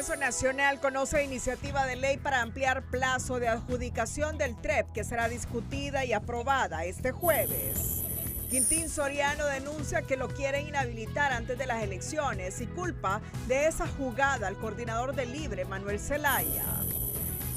Congreso Nacional conoce iniciativa de ley para ampliar plazo de adjudicación del TREP que será discutida y aprobada este jueves. Quintín Soriano denuncia que lo quieren inhabilitar antes de las elecciones y culpa de esa jugada al coordinador del Libre, Manuel Zelaya.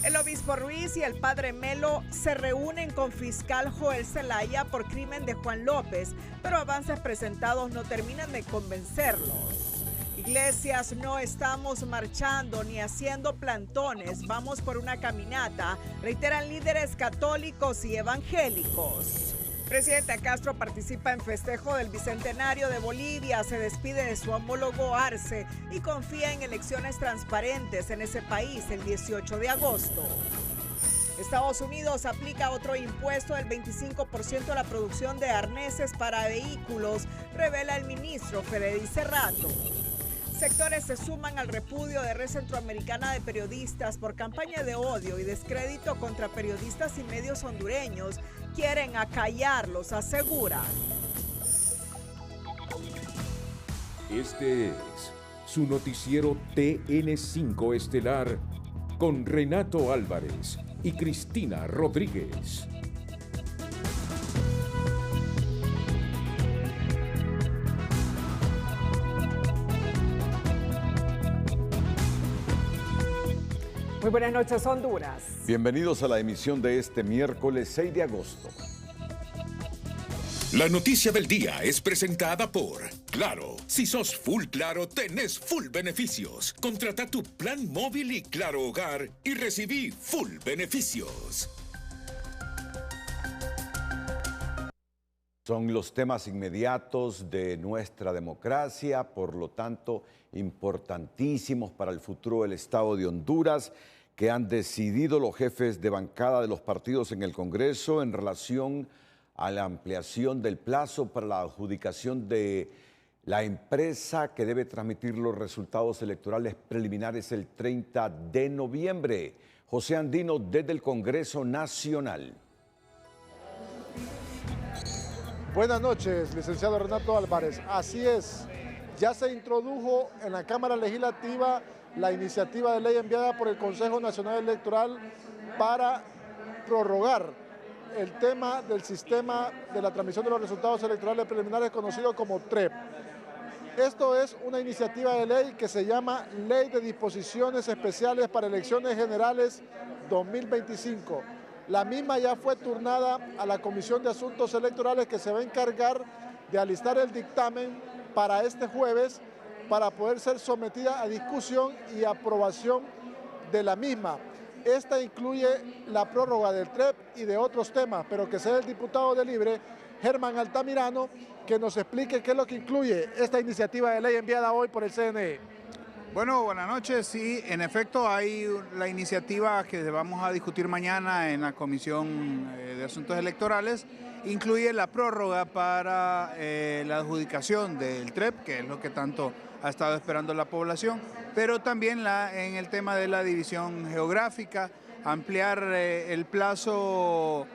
El obispo Ruiz y el padre Melo se reúnen con fiscal Joel Zelaya por crimen de Juan López, pero avances presentados no terminan de convencerlos. Iglesias, no estamos marchando ni haciendo plantones, vamos por una caminata, reiteran líderes católicos y evangélicos. Presidente Castro participa en festejo del Bicentenario de Bolivia, se despide de su homólogo Arce y confía en elecciones transparentes en ese país el 18 de agosto. Estados Unidos aplica otro impuesto del 25% a la producción de arneses para vehículos, revela el ministro Freddy Serrato. Sectores se suman al repudio de Red Centroamericana de Periodistas por campaña de odio y descrédito contra periodistas y medios hondureños. Quieren acallarlos, aseguran. Este es su noticiero TN5 Estelar con Renato Álvarez y Cristina Rodríguez. Muy buenas noches, Honduras. Bienvenidos a la emisión de este miércoles 6 de agosto. La noticia del día es presentada por Claro. Si sos full Claro, tenés full beneficios. Contrata tu plan móvil y Claro Hogar y recibí full beneficios. Son los temas inmediatos de nuestra democracia, por lo tanto, importantísimos para el futuro del Estado de Honduras, que han decidido los jefes de bancada de los partidos en el Congreso en relación a la ampliación del plazo para la adjudicación de la empresa que debe transmitir los resultados electorales preliminares el 30 de noviembre. José Andino, desde el Congreso Nacional. Buenas noches, licenciado Renato Álvarez. Así es, ya se introdujo en la Cámara Legislativa la iniciativa de ley enviada por el Consejo Nacional Electoral para prorrogar el tema del sistema de la transmisión de los resultados electorales preliminares conocido como TREP. Esto es una iniciativa de ley que se llama Ley de Disposiciones Especiales para Elecciones Generales 2025. La misma ya fue turnada a la Comisión de Asuntos Electorales que se va a encargar de alistar el dictamen para este jueves para poder ser sometida a discusión y aprobación de la misma. Esta incluye la prórroga del TREP y de otros temas, pero que sea el diputado de Libre, Germán Altamirano, que nos explique qué es lo que incluye esta iniciativa de ley enviada hoy por el CNE. Bueno, buenas noches. Sí, en efecto hay la iniciativa que vamos a discutir mañana en la Comisión de Asuntos Electorales. Incluye la prórroga para la adjudicación del TREP, que es lo que tanto ha estado esperando la población, pero también en el tema de la división geográfica, ampliar el plazo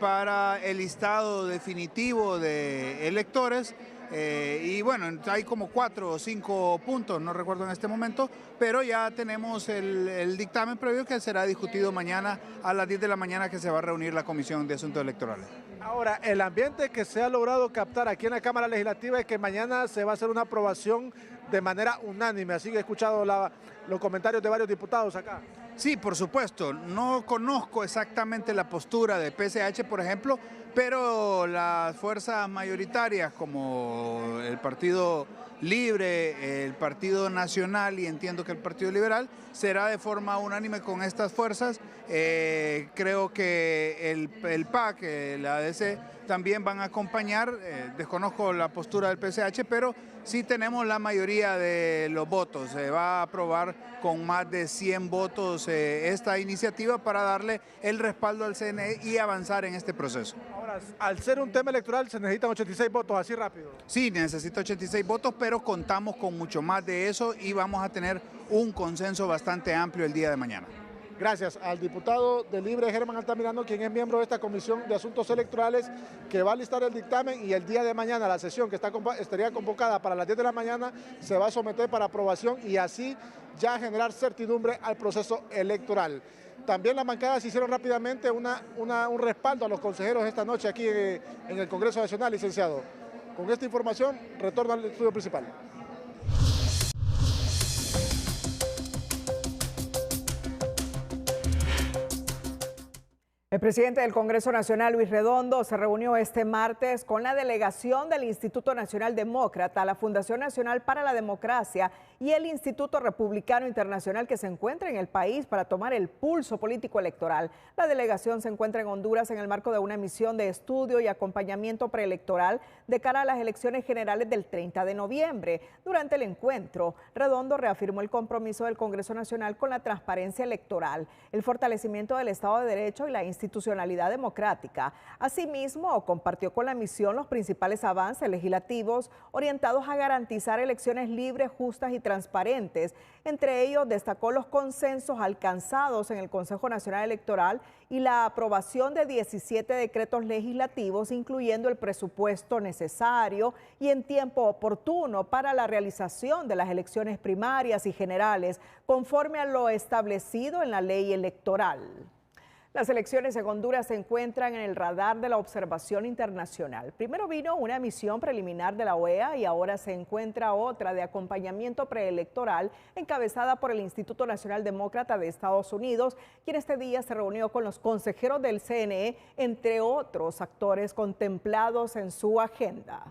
para el listado definitivo de electores. Y bueno, hay como 4 o 5 puntos, no recuerdo en este momento, pero ya tenemos el dictamen previo que será discutido mañana a las 10 de la mañana que se va a reunir la Comisión de Asuntos Electorales. Ahora, el ambiente que se ha logrado captar aquí en la Cámara Legislativa es que mañana se va a hacer una aprobación de manera unánime, así que he escuchado los comentarios de varios diputados acá. Sí, por supuesto, no conozco exactamente la postura de PCH, por ejemplo, pero las fuerzas mayoritarias como el Partido Libre, el Partido Nacional y entiendo que el Partido Liberal será de forma unánime con estas fuerzas. Creo que el PAC, la ADC, también van a acompañar. Desconozco la postura del PCH, pero sí tenemos la mayoría de los votos. Se va a aprobar con más de 100 votos esta iniciativa para darle el respaldo al CNE y avanzar en este proceso. Ahora, al ser un tema electoral se necesitan 86 votos, así rápido. Sí, necesita 86 votos, pero contamos con mucho más de eso y vamos a tener un consenso bastante amplio el día de mañana. Gracias al diputado de Libre, Germán Altamirano, quien es miembro de esta Comisión de Asuntos Electorales, que va a listar el dictamen y el día de mañana la sesión que estaría convocada para las 10 de la mañana se va a someter para aprobación y así ya generar certidumbre al proceso electoral. También las bancadas hicieron rápidamente un respaldo a los consejeros esta noche aquí en el Congreso Nacional, licenciado. Con esta información, retorno al estudio principal. El presidente del Congreso Nacional, Luis Redondo, se reunió este martes con la delegación del Instituto Nacional Demócrata, la Fundación Nacional para la Democracia y el Instituto Republicano Internacional que se encuentra en el país para tomar el pulso político electoral. La delegación se encuentra en Honduras en el marco de una misión de estudio y acompañamiento preelectoral de cara a las elecciones generales del 30 de noviembre. Durante el encuentro, Redondo reafirmó el compromiso del Congreso Nacional con la transparencia electoral, el fortalecimiento del Estado de Derecho y la institucionalidad democrática. Asimismo, compartió con la misión los principales avances legislativos orientados a garantizar elecciones libres, justas y transparentes. Entre ellos, destacó los consensos alcanzados en el Consejo Nacional Electoral y la aprobación de 17 decretos legislativos, incluyendo el presupuesto necesario y en tiempo oportuno para la realización de las elecciones primarias y generales, conforme a lo establecido en la ley electoral. Las elecciones en Honduras se encuentran en el radar de la observación internacional. Primero vino una misión preliminar de la OEA y ahora se encuentra otra de acompañamiento preelectoral encabezada por el Instituto Nacional Demócrata de Estados Unidos, quien este día se reunió con los consejeros del CNE, entre otros actores contemplados en su agenda.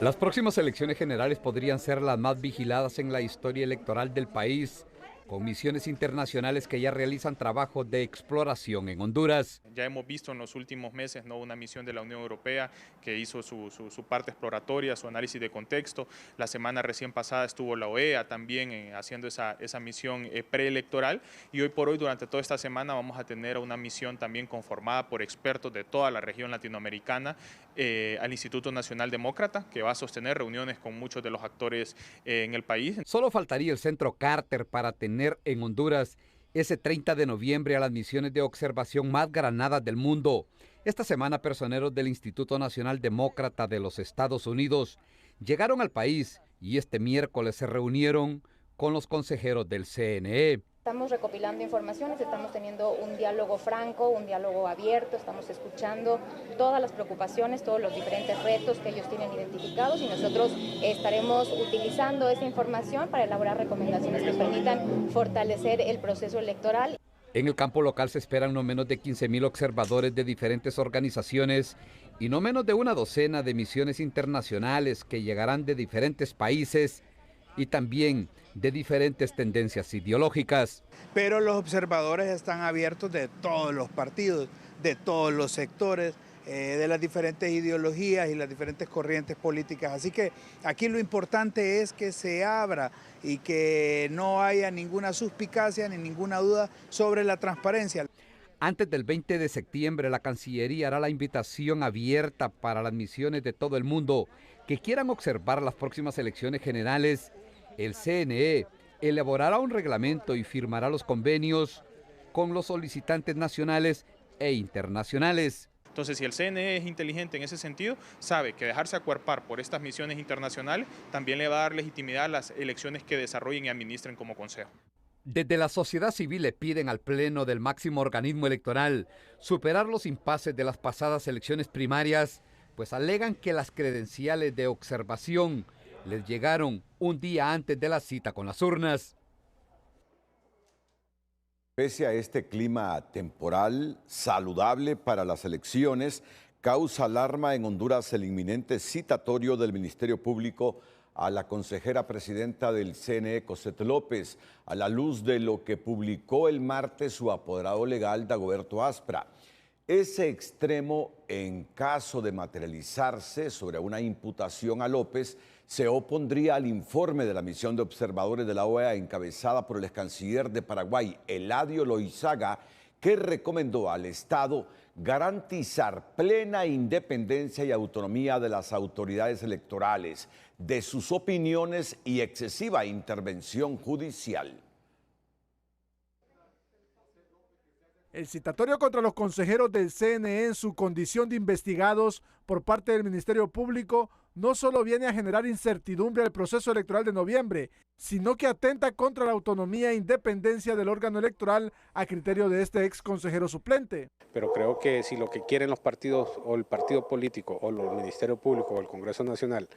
Las próximas elecciones generales podrían ser las más vigiladas en la historia electoral del país, con misiones internacionales que ya realizan trabajo de exploración en Honduras. Ya hemos visto en los últimos meses, ¿no?, una misión de la Unión Europea que hizo su parte exploratoria, su análisis de contexto. La semana recién pasada estuvo la OEA también haciendo esa misión preelectoral, y hoy por hoy, durante toda esta semana, vamos a tener una misión también conformada por expertos de toda la región latinoamericana al Instituto Nacional Demócrata, que va a sostener reuniones con muchos de los actores en el país. Solo faltaría el Centro Carter para tener en Honduras ese 30 de noviembre a las misiones de observación más granadas del mundo. Esta semana, personeros del Instituto Nacional Demócrata de los Estados Unidos llegaron al país y este miércoles se reunieron con los consejeros del CNE. Estamos recopilando informaciones, estamos teniendo un diálogo franco, un diálogo abierto, estamos escuchando todas las preocupaciones, todos los diferentes retos que ellos tienen identificados y nosotros estaremos utilizando esa información para elaborar recomendaciones que permitan fortalecer el proceso electoral. En el campo local se esperan no menos de 15,000 observadores de diferentes organizaciones y no menos de una docena de misiones internacionales que llegarán de diferentes países y también de diferentes tendencias ideológicas. Pero los observadores están abiertos de todos los partidos, de todos los sectores, de las diferentes ideologías y las diferentes corrientes políticas. Así que aquí lo importante es que se abra y que no haya ninguna suspicacia ni ninguna duda sobre la transparencia. Antes del 20 de septiembre, la Cancillería hará la invitación abierta para las misiones de todo el mundo que quieran observar las próximas elecciones generales. El CNE elaborará un reglamento y firmará los convenios con los solicitantes nacionales e internacionales. Entonces, si el CNE es inteligente en ese sentido, sabe que dejarse acuerpar por estas misiones internacionales también le va a dar legitimidad a las elecciones que desarrollen y administren como consejo. Desde la sociedad civil le piden al Pleno del máximo organismo electoral superar los impases de las pasadas elecciones primarias, pues alegan que las credenciales de observación les llegaron un día antes de la cita con las urnas. Pese a este clima temporal saludable para las elecciones, causa alarma en Honduras el inminente citatorio del Ministerio Público a la consejera presidenta del CNE, Cosette López, a la luz de lo que publicó el martes su apoderado legal, Dagoberto Aspra. Ese extremo, en caso de materializarse sobre una imputación a López, se opondría al informe de la misión de observadores de la OEA encabezada por el ex canciller de Paraguay, Eladio Loizaga, que recomendó al Estado garantizar plena independencia y autonomía de las autoridades electorales, de sus opiniones y excesiva intervención judicial. El citatorio contra los consejeros del CNE en su condición de investigados por parte del Ministerio Público no solo viene a generar incertidumbre al proceso electoral de noviembre, sino que atenta contra la autonomía e independencia del órgano electoral a criterio de este ex consejero suplente. Pero creo que si lo que quieren los partidos o el partido político o el Ministerio Público o el Congreso Nacional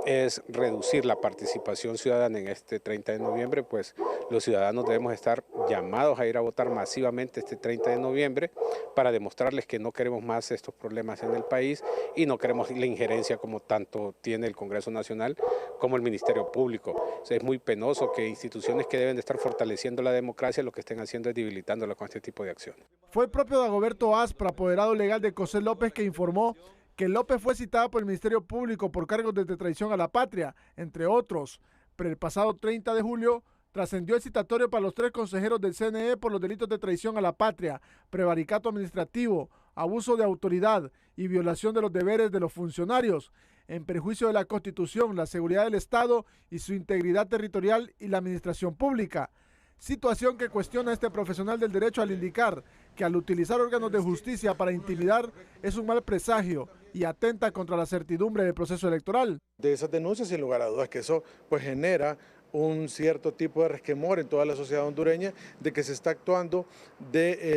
es reducir la participación ciudadana en este 30 de noviembre, pues los ciudadanos debemos estar llamados a ir a votar masivamente este 30 de noviembre para demostrarles que no queremos más estos problemas en el país y no queremos la injerencia como tanto tiene el Congreso Nacional como el Ministerio Público. O sea, es muy penoso que instituciones que deben de estar fortaleciendo la democracia lo que estén haciendo es debilitándola con este tipo de acciones. Fue el propio Dagoberto Aspra, apoderado legal de José López, que informó que López fue citado por el Ministerio Público por cargos de traición a la patria, entre otros. Pero el pasado 30 de julio trascendió el citatorio para los 3 consejeros del CNE por los delitos de traición a la patria, prevaricato administrativo, abuso de autoridad y violación de los deberes de los funcionarios, en perjuicio de la Constitución, la seguridad del Estado y su integridad territorial y la administración pública. Situación que cuestiona a este profesional del derecho al indicar que al utilizar órganos de justicia para intimidar es un mal presagio y atenta contra la certidumbre del proceso electoral. De esas denuncias, sin lugar a dudas, que eso pues genera un cierto tipo de resquemor en toda la sociedad hondureña de que se está actuando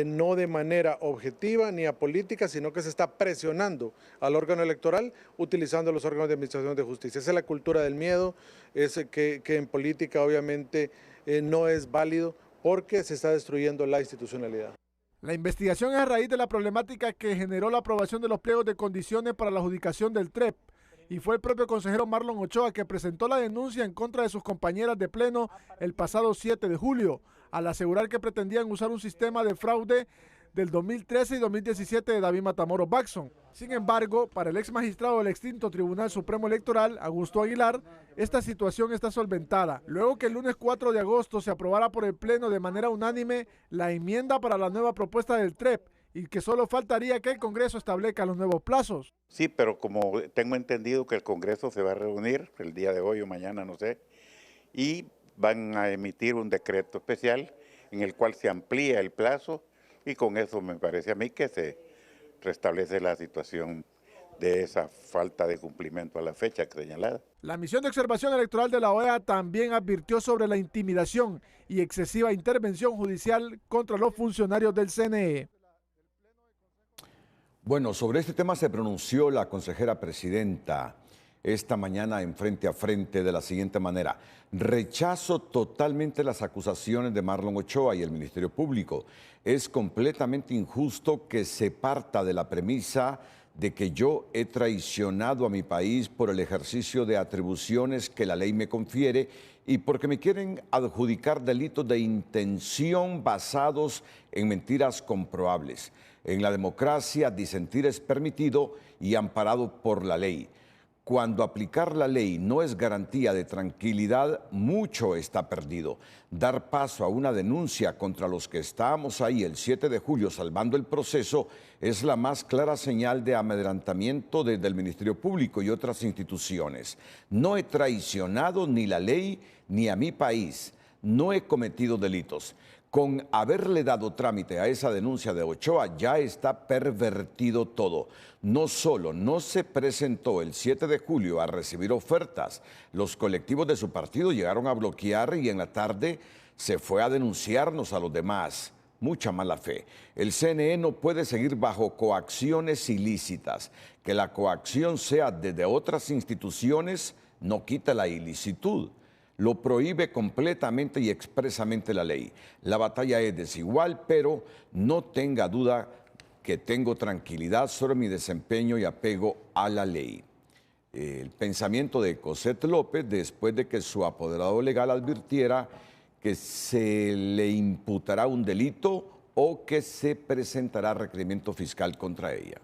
no de manera objetiva ni apolítica, sino que se está presionando al órgano electoral utilizando los órganos de administración de justicia. Esa es la cultura del miedo, es que en política obviamente no es válido porque se está destruyendo la institucionalidad. La investigación es a raíz de la problemática que generó la aprobación de los pliegos de condiciones para la adjudicación del TREP, y fue el propio consejero Marlon Ochoa que presentó la denuncia en contra de sus compañeras de pleno el pasado 7 de julio, al asegurar que pretendían usar un sistema de fraude del 2013 y 2017 de David Matamoros Baxson. Sin embargo, para el ex magistrado del extinto Tribunal Supremo Electoral, Augusto Aguilar, esta situación está solventada, luego que el lunes 4 de agosto se aprobara por el Pleno de manera unánime la enmienda para la nueva propuesta del TREP, y que solo faltaría que el Congreso establezca los nuevos plazos. Sí, pero como tengo entendido que el Congreso se va a reunir el día de hoy o mañana, no sé, y van a emitir un decreto especial en el cual se amplía el plazo y con eso me parece a mí que se restablece la situación de esa falta de cumplimiento a la fecha señalada. La misión de observación electoral de la OEA también advirtió sobre la intimidación y excesiva intervención judicial contra los funcionarios del CNE. Bueno, sobre este tema se pronunció la consejera presidenta esta mañana en Frente a Frente de la siguiente manera: rechazo totalmente las acusaciones de Marlon Ochoa y el Ministerio Público. Es completamente injusto que se parta de la premisa de que yo he traicionado a mi país por el ejercicio de atribuciones que la ley me confiere y porque me quieren adjudicar delitos de intención basados en mentiras comprobables. En la democracia, disentir es permitido y amparado por la ley. Cuando aplicar la ley no es garantía de tranquilidad, mucho está perdido. Dar paso a una denuncia contra los que estábamos ahí el 7 de julio salvando el proceso es la más clara señal de amedrentamiento desde el Ministerio Público y otras instituciones. No he traicionado ni la ley ni a mi país. No he cometido delitos. Con haberle dado trámite a esa denuncia de Ochoa ya está pervertido todo. No solo no se presentó el 7 de julio a recibir ofertas, los colectivos de su partido llegaron a bloquear y en la tarde se fue a denunciarnos a los demás. Mucha mala fe. El CNE no puede seguir bajo coacciones ilícitas. Que la coacción sea desde otras instituciones no quita la ilicitud. Lo prohíbe completamente y expresamente la ley. La batalla es desigual, pero no tenga duda que tengo tranquilidad sobre mi desempeño y apego a la ley. El pensamiento de Cosette López después de que su apoderado legal advirtiera que se le imputará un delito o que se presentará requerimiento fiscal contra ella.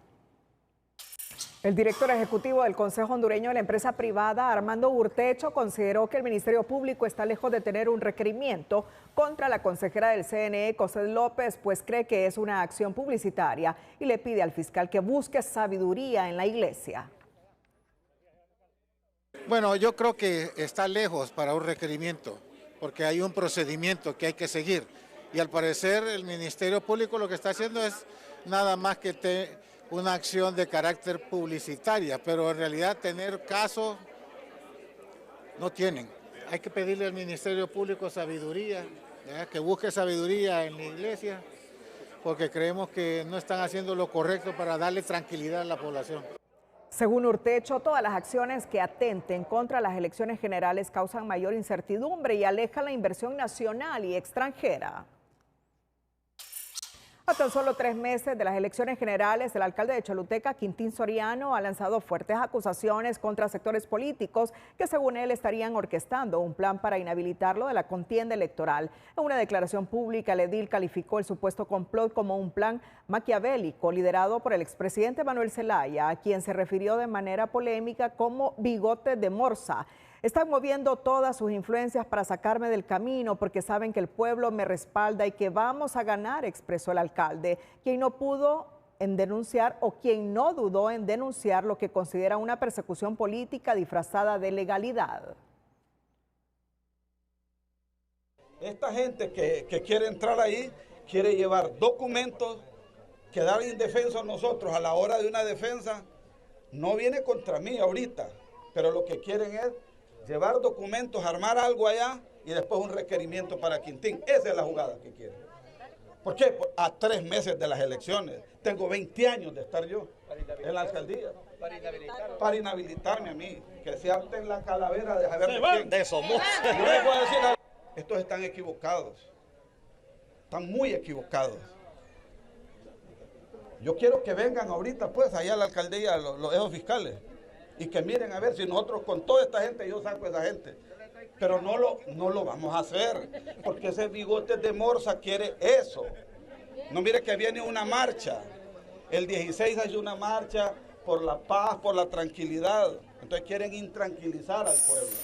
El director ejecutivo del Consejo Hondureño de la empresa privada, Armando Urtecho, consideró que el Ministerio Público está lejos de tener un requerimiento contra la consejera del CNE, Cosette López, pues cree que es una acción publicitaria y le pide al fiscal que busque sabiduría en la iglesia. Bueno, yo creo que está lejos para un requerimiento, porque hay un procedimiento que hay que seguir. Y al parecer el Ministerio Público lo que está haciendo es nada más que una acción de carácter publicitaria, pero en realidad tener casos no tienen. Hay que pedirle al Ministerio Público sabiduría, ¿verdad? Que busque sabiduría en la iglesia, porque creemos que no están haciendo lo correcto para darle tranquilidad a la población. Según Urtecho, todas las acciones que atenten contra las elecciones generales causan mayor incertidumbre y alejan la inversión nacional y extranjera. A tan solo 3 meses de las elecciones generales, el alcalde de Choluteca, Quintín Soriano, ha lanzado fuertes acusaciones contra sectores políticos que, según él, estarían orquestando un plan para inhabilitarlo de la contienda electoral. En una declaración pública, el edil calificó el supuesto complot como un plan maquiavélico liderado por el expresidente Manuel Zelaya, a quien se refirió de manera polémica como bigote de morsa. Están moviendo todas sus influencias para sacarme del camino porque saben que el pueblo me respalda y que vamos a ganar, expresó el alcalde, quien no pudo en denunciar o quien no dudó en denunciar lo que considera una persecución política disfrazada de legalidad. Esta gente que quiere entrar ahí quiere llevar documentos, quedar indefensos nosotros a la hora de una defensa. No viene contra mí ahorita, pero lo que quieren es llevar documentos, armar algo allá y después un requerimiento para Quintín. Esa es la jugada que quieren. ¿Por qué? A 3 meses de las elecciones. Tengo 20 años de estar yo en la alcaldía. Para inhabilitarme a mí. Que se harten la calavera de saber de quién. De Somoza. Yo les voy a decir algo. Estos están equivocados. Están muy equivocados. Yo quiero que vengan ahorita, pues, allá a la alcaldía, esos fiscales. Y que miren a ver si nosotros con toda esta gente, yo saco a esa gente. Pero no lo vamos a hacer, porque ese bigote de morsa quiere eso. No mire que viene una marcha. El 16 hay una marcha por la paz, por la tranquilidad. Entonces quieren intranquilizar al pueblo.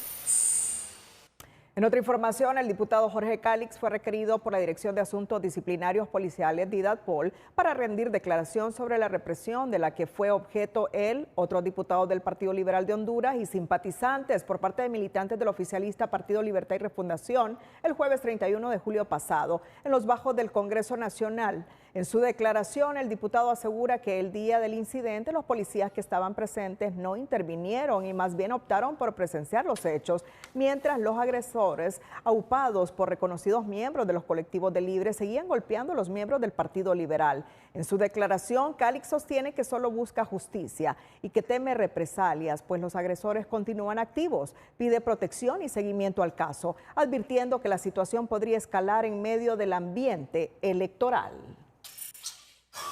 En otra información, el diputado Jorge Calix fue requerido por la Dirección de Asuntos Disciplinarios Policiales de IDATPOL para rendir declaración sobre la represión de la que fue objeto él, otros diputados del Partido Liberal de Honduras y simpatizantes por parte de militantes del oficialista Partido Libertad y Refundación el jueves 31 de julio pasado en los bajos del Congreso Nacional. En su declaración, el diputado asegura que el día del incidente los policías que estaban presentes no intervinieron y más bien optaron por presenciar los hechos, mientras los agresores, aupados por reconocidos miembros de los colectivos de Libres, seguían golpeando a los miembros del Partido Liberal. En su declaración, Calix sostiene que solo busca justicia y que teme represalias, pues los agresores continúan activos. Pide protección y seguimiento al caso, advirtiendo que la situación podría escalar en medio del ambiente electoral.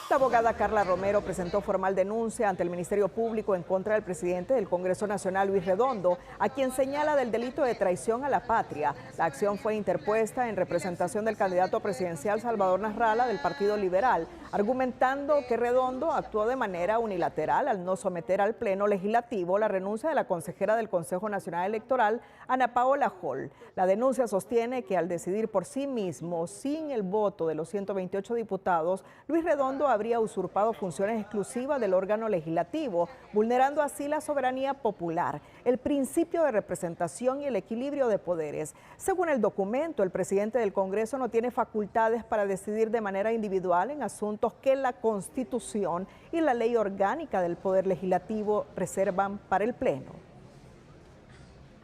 La abogada Carla Romero presentó formal denuncia ante el Ministerio Público en contra del presidente del Congreso Nacional, Luis Redondo, a quien señala del delito de traición a la patria. La acción fue interpuesta en representación del candidato presidencial Salvador Nasralla del Partido Liberal, argumentando que Redondo actuó de manera unilateral al no someter al Pleno Legislativo la renuncia de la consejera del Consejo Nacional Electoral, Ana Paola Hall. La denuncia sostiene que al decidir por sí mismo, sin el voto de los 128 diputados, Luis Redondo habría usurpado funciones exclusivas del órgano legislativo, vulnerando así la soberanía popular, el principio de representación y el equilibrio de poderes. Según el documento, el presidente del Congreso no tiene facultades para decidir de manera individual en asuntos que la Constitución y la ley orgánica del Poder Legislativo reservan para el Pleno.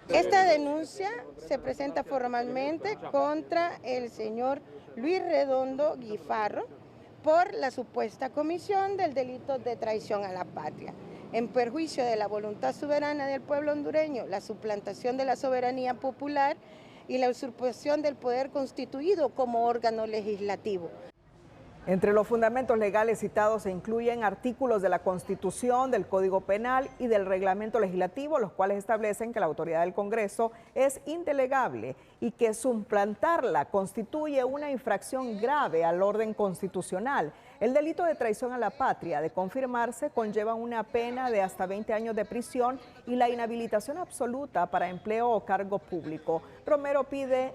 Esta denuncia se presenta formalmente contra el señor Luis Redondo Guifarro por la supuesta comisión del delito de traición a la patria, en perjuicio de la voluntad soberana del pueblo hondureño, la suplantación de la soberanía popular y la usurpación del poder constituido como órgano legislativo. Entre los fundamentos legales citados se incluyen artículos de la Constitución, del Código Penal y del Reglamento Legislativo, los cuales establecen que la autoridad del Congreso es indelegable y que suplantarla constituye una infracción grave al orden constitucional. El delito de traición a la patria, de confirmarse, conlleva una pena de hasta 20 años de prisión y la inhabilitación absoluta para empleo o cargo público. Romero pide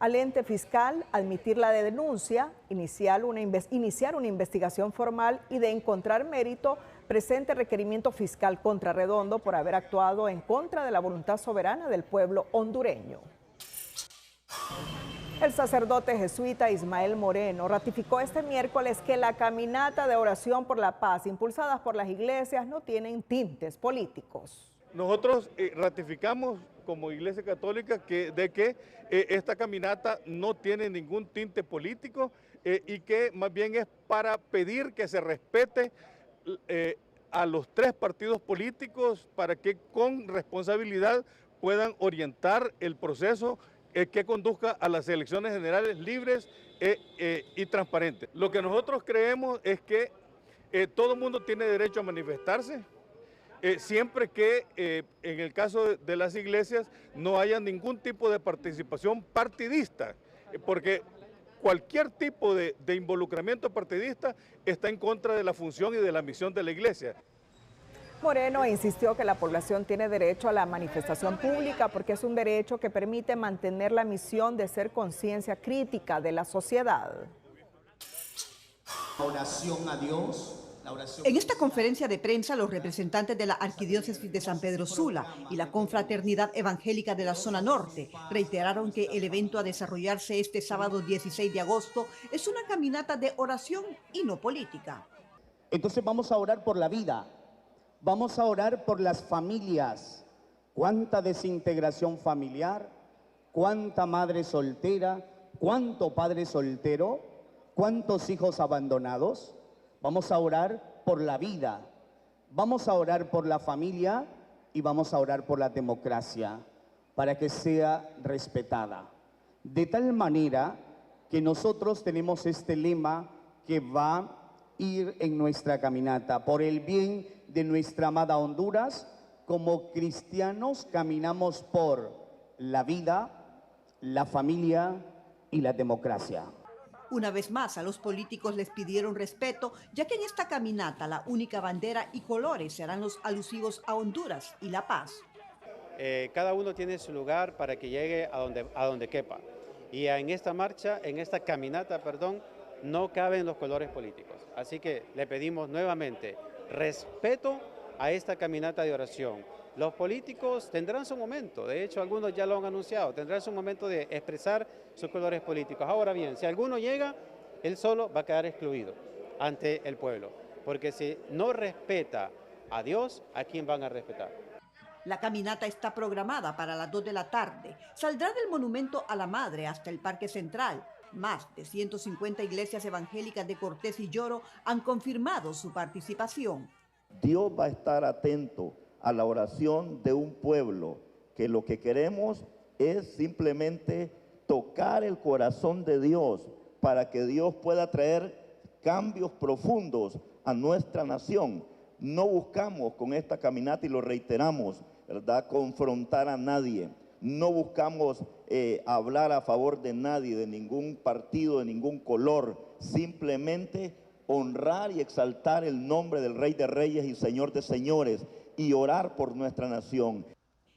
al ente fiscal admitir la denuncia, iniciar una investigación formal y de encontrar mérito, presente requerimiento fiscal contra Redondo por haber actuado en contra de la voluntad soberana del pueblo hondureño. El sacerdote jesuita Ismael Moreno ratificó este miércoles que la caminata de oración por la paz impulsadas por las iglesias no tienen tintes políticos. Nosotros ratificamos como Iglesia Católica que esta caminata no tiene ningún tinte político y que más bien es para pedir que se respete a los tres partidos políticos para que con responsabilidad puedan orientar el proceso que conduzca a las elecciones generales libres y transparentes. Lo que nosotros creemos es que todo el mundo tiene derecho a manifestarse, siempre que en el caso de las iglesias no haya ningún tipo de participación partidista, porque cualquier tipo de involucramiento partidista está en contra de la función y de la misión de la iglesia. Moreno insistió que la población tiene derecho a la manifestación pública porque es un derecho que permite mantener la misión de ser conciencia crítica de la sociedad. Oración a Dios. En esta conferencia de prensa, los representantes de la Arquidiócesis de San Pedro Sula y la Confraternidad Evangélica de la Zona Norte reiteraron que el evento a desarrollarse este sábado 16 de agosto es una caminata de oración y no política. Entonces vamos a orar por la vida, vamos a orar por las familias. ¿Cuánta desintegración familiar? ¿Cuánta madre soltera? ¿Cuánto padre soltero? ¿Cuántos hijos abandonados? Vamos a orar por la vida, vamos a orar por la familia y vamos a orar por la democracia para que sea respetada. De tal manera que nosotros tenemos este lema que va a ir en nuestra caminata. Por el bien de nuestra amada Honduras, como cristianos caminamos por la vida, la familia y la democracia. Una vez más, a los políticos les pidieron respeto, ya que en esta caminata la única bandera y colores serán los alusivos a Honduras y la paz. Cada uno tiene su lugar para que llegue a donde quepa. Y en esta marcha, en esta caminata, perdón, no caben los colores políticos. Así que le pedimos nuevamente respeto a esta caminata de oración. Los políticos tendrán su momento, de hecho algunos ya lo han anunciado, tendrán su momento de expresar sus colores políticos. Ahora bien, si alguno llega, él solo va a quedar excluido ante el pueblo, porque si no respeta a Dios, ¿a quién van a respetar? La caminata está programada para las 2 de la tarde. Saldrá del Monumento a la Madre hasta el Parque Central. Más de 150 iglesias evangélicas de Cortés y Lloro han confirmado su participación. Dios va a estar atento a la oración de un pueblo, que lo que queremos es simplemente tocar el corazón de Dios para que Dios pueda traer cambios profundos a nuestra nación. No buscamos con esta caminata, y lo reiteramos, ¿verdad?, confrontar a nadie. No buscamos hablar a favor de nadie, de ningún partido, de ningún color. Simplemente honrar y exaltar el nombre del Rey de Reyes y Señor de Señores y orar por nuestra nación.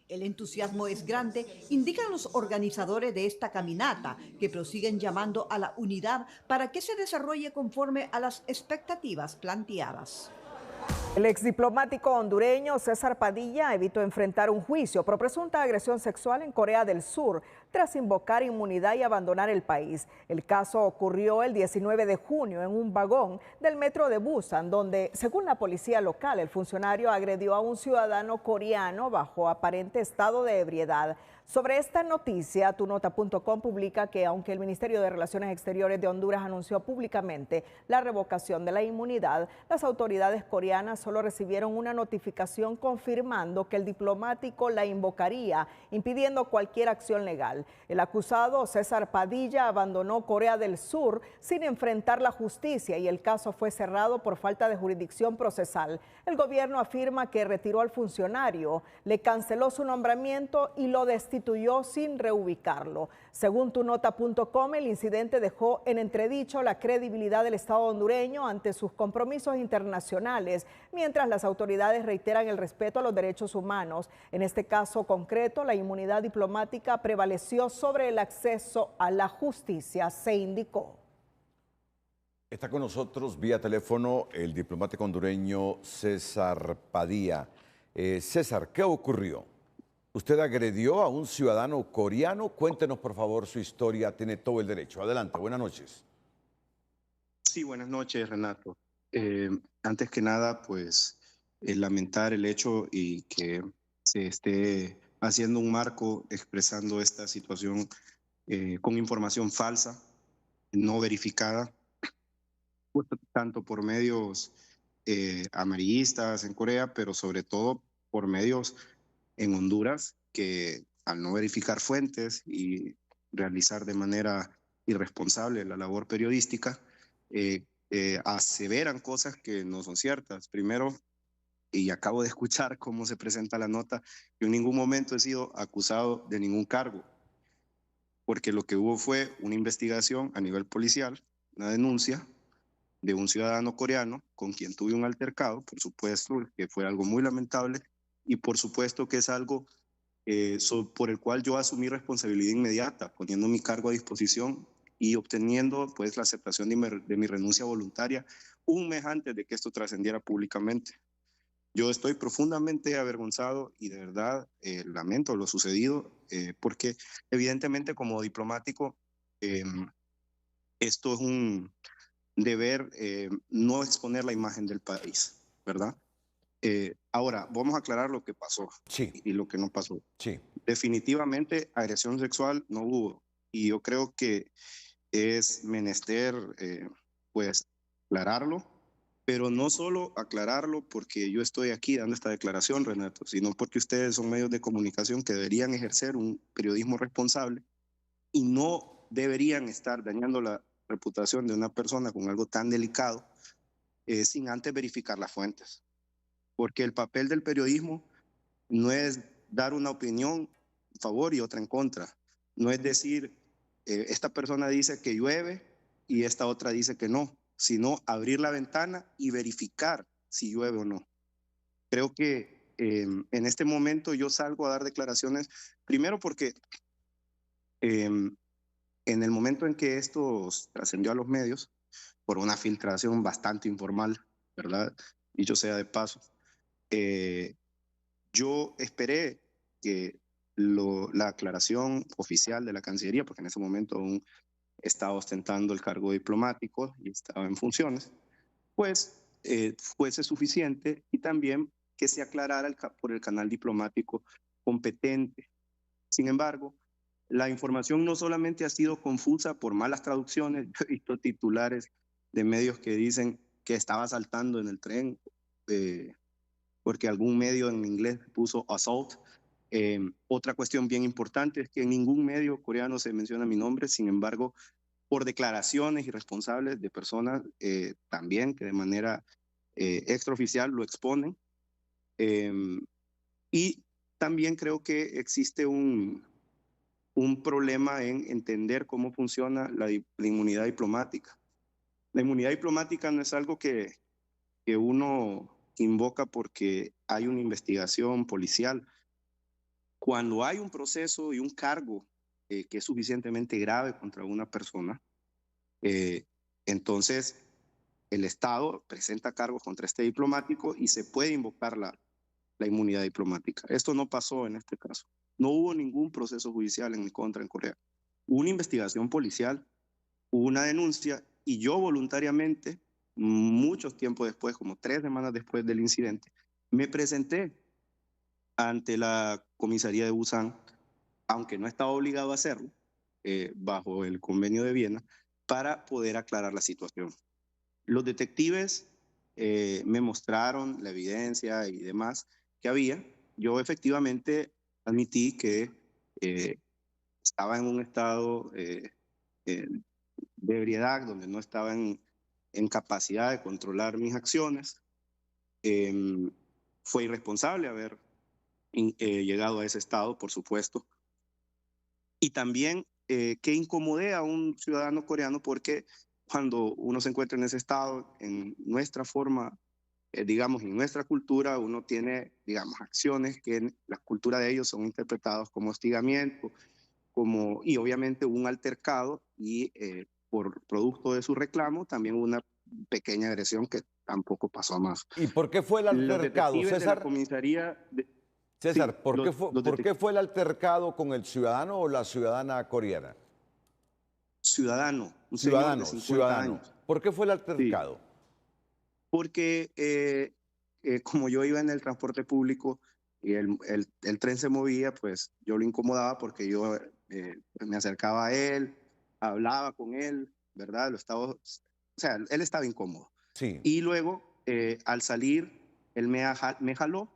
El entusiasmo es grande, indican los organizadores de esta caminata, que prosiguen llamando a la unidad para que se desarrolle conforme a las expectativas planteadas. El exdiplomático hondureño César Padilla evitó enfrentar un juicio por presunta agresión sexual en Corea del Sur tras invocar inmunidad y abandonar el país. El caso ocurrió el 19 de junio en un vagón del metro de Busan, donde, según la policía local, el funcionario agredió a un ciudadano coreano bajo aparente estado de ebriedad. Sobre esta noticia, tunota.com publica que aunque el Ministerio de Relaciones Exteriores de Honduras anunció públicamente la revocación de la inmunidad, las autoridades coreanas solo recibieron una notificación confirmando que el diplomático la invocaría, impidiendo cualquier acción legal. El acusado, César Padilla, abandonó Corea del Sur sin enfrentar la justicia y el caso fue cerrado por falta de jurisdicción procesal. El gobierno afirma que retiró al funcionario, le canceló su nombramiento y lo destituyó sin reubicarlo. Según tunota.com, el incidente dejó en entredicho la credibilidad del Estado hondureño ante sus compromisos internacionales, mientras las autoridades reiteran el respeto a los derechos humanos. En este caso concreto, la inmunidad diplomática prevaleció sobre el acceso a la justicia, se indicó. Está con nosotros vía teléfono el diplomático hondureño César Padilla. César, ¿qué ocurrió? Usted agredió a un ciudadano coreano. Cuéntenos, por favor, su historia. Tiene todo el derecho. Adelante, buenas noches. Sí, buenas noches, Renato. Antes que nada, pues lamentar el hecho y que se esté haciendo un marco expresando esta situación con información falsa, no verificada, pues, tanto por medios amarillistas en Corea, pero sobre todo por medios en Honduras que al no verificar fuentes y realizar de manera irresponsable la labor periodística, aseveran cosas que no son ciertas. Primero, y acabo de escuchar cómo se presenta la nota, yo en ningún momento he sido acusado de ningún cargo, porque lo que hubo fue una investigación a nivel policial, una denuncia de un ciudadano coreano con quien tuve un altercado, por supuesto, que fue algo muy lamentable, y por supuesto que es algo por el cual yo asumí responsabilidad inmediata, poniendo mi cargo a disposición y obteniendo pues la aceptación de mi renuncia voluntaria un mes antes de que esto trascendiera públicamente. Yo estoy profundamente avergonzado y de verdad lamento lo sucedido porque evidentemente como diplomático esto es un deber no exponer la imagen del país, ¿verdad? Ahora, vamos a aclarar lo que pasó y lo que no pasó. Sí. Definitivamente agresión sexual no hubo y yo creo que es menester pues aclararlo, pero no solo aclararlo porque yo estoy aquí dando esta declaración, Renato, sino porque ustedes son medios de comunicación que deberían ejercer un periodismo responsable y no deberían estar dañando la reputación de una persona con algo tan delicado sin antes verificar las fuentes. Porque el papel del periodismo no es dar una opinión a favor y otra en contra. No es decir, esta persona dice que llueve y esta otra dice que no, sino abrir la ventana y verificar si llueve o no. Creo que en este momento yo salgo a dar declaraciones, primero porque en el momento en que esto trascendió a los medios, por una filtración bastante informal, ¿verdad? Dicho sea de paso, yo esperé que la aclaración oficial de la Cancillería, porque en ese momento aún estaba ostentando el cargo diplomático y estaba en funciones, pues fuese suficiente y también que se aclarara por el canal diplomático competente. Sin embargo, la información no solamente ha sido confusa por malas traducciones, yo he visto titulares de medios que dicen que estaba saltando en el tren, porque algún medio en inglés puso assault. Otra cuestión bien importante es que en ningún medio coreano se menciona mi nombre, sin embargo, por declaraciones irresponsables de personas también que de manera extraoficial lo exponen. Y también creo que existe un problema en entender cómo funciona la inmunidad diplomática. La inmunidad diplomática no es algo que uno invoca porque hay una investigación policial. Cuando hay un proceso y un cargo que es suficientemente grave contra una persona, entonces el Estado presenta cargos contra este diplomático y se puede invocar la inmunidad diplomática. Esto no pasó en este caso. No hubo ningún proceso judicial en mi contra en Corea. Hubo una investigación policial, hubo una denuncia y yo voluntariamente, mucho tiempo después, como 3 semanas después del incidente, me presenté ante la comisaría de Busan, aunque no estaba obligado a hacerlo, bajo el convenio de Viena, para poder aclarar la situación. Los detectives me mostraron la evidencia y demás que había. Yo efectivamente admití que estaba en un estado de ebriedad, donde no estaba en capacidad de controlar mis acciones. Fue irresponsable haber llegado a ese estado, por supuesto. Y también que incomodé a un ciudadano coreano porque cuando uno se encuentra en ese estado, en nuestra forma, digamos, en nuestra cultura, uno tiene, digamos, acciones que en la cultura de ellos son interpretadas como hostigamiento, y obviamente un altercado y por producto de su reclamo también una pequeña agresión que tampoco pasó a más. ¿Y por qué fue el altercado, Los detectives César? de la comisaría César, Sí, ¿por qué fue el altercado con el ciudadano o la ciudadana coreana? Ciudadano, un señor de 50 años. ¿Por qué fue el altercado? Sí. Porque como yo iba en el transporte público y el tren se movía, pues yo lo incomodaba porque yo me acercaba a él, hablaba con él, ¿verdad? O sea, él estaba incómodo. Sí. Y luego, al salir, él me jaló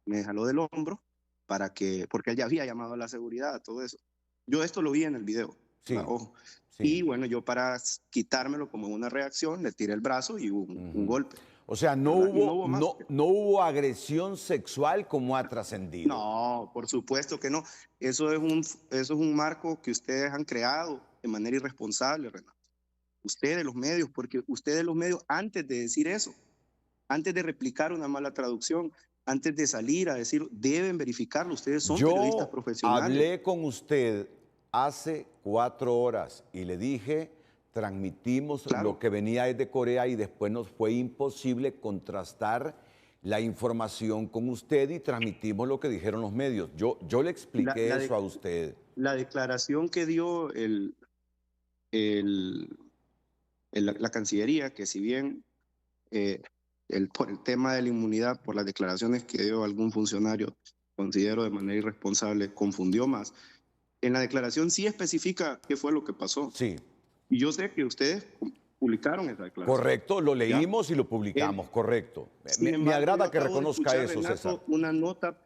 del hombro porque él ya había llamado a la seguridad, todo eso. Yo esto lo vi en el video. Sí. Ojo. Sí. Y bueno, yo para quitármelo como una reacción, le tiré el brazo y hubo un golpe. O sea, no hubo agresión sexual como ha trascendido. No, por supuesto que no. Eso es un marco que ustedes han creado de manera irresponsable, Renato. Ustedes, los medios, porque ustedes, los medios, antes de decir eso, antes de replicar una mala traducción, antes de salir a decir, deben verificarlo, ustedes son periodistas profesionales. Yo hablé con usted hace 4 horas y le dije, transmitimos lo que venía desde Corea y después nos fue imposible contrastar la información con usted y transmitimos lo que dijeron los medios. Yo le expliqué eso a usted. La declaración que dio la Cancillería, que si bien por el tema de la inmunidad, por las declaraciones que dio algún funcionario, considero de manera irresponsable, confundió más. En la declaración sí especifica qué fue lo que pasó. Sí. Y yo sé que ustedes publicaron esa declaración. Correcto, lo leímos y lo publicamos, correcto. Me agrada que reconozca eso, Renato, César. Una nota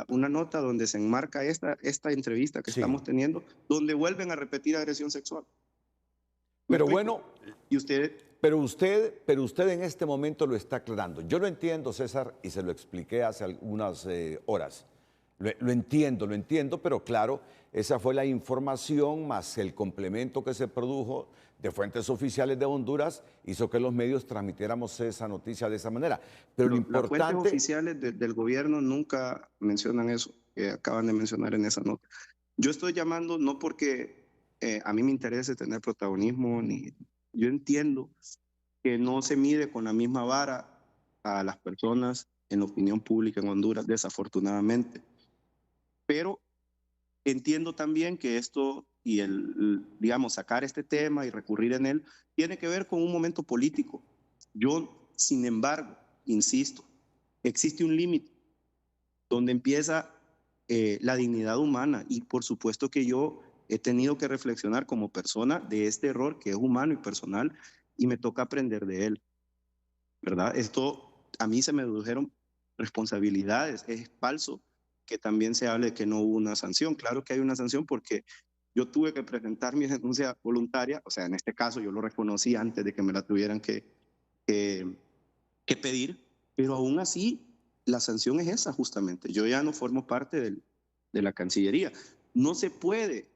una nota donde se enmarca esta entrevista que estamos teniendo, donde vuelven a repetir agresión sexual. Pero bueno, y usted... pero usted en este momento lo está aclarando. Yo lo entiendo, César, y se lo expliqué hace algunas horas. Lo entiendo, pero claro, esa fue la información más el complemento que se produjo de fuentes oficiales de Honduras hizo que los medios transmitiéramos esa noticia de esa manera. Pero lo importante... Las fuentes oficiales del gobierno nunca mencionan eso que acaban de mencionar en esa nota. Yo estoy llamando no porque a mí me interese tener protagonismo, ni yo entiendo que no se mide con la misma vara a las personas en la opinión pública en Honduras, desafortunadamente. Pero entiendo también que esto y digamos, sacar este tema y recurrir en él tiene que ver con un momento político. Yo, sin embargo, insisto, existe un límite donde empieza la dignidad humana y por supuesto que yo he tenido que reflexionar como persona de este error que es humano y personal y me toca aprender de él, ¿verdad? Esto, a mí se me dedujeron responsabilidades, es falso que también se hable de que no hubo una sanción. Claro que hay una sanción porque yo tuve que presentar mi denuncia voluntaria, o sea, en este caso yo lo reconocí antes de que me la tuvieran que pedir, pero aún así la sanción es esa justamente. Yo ya no formo parte de la Cancillería. No se puede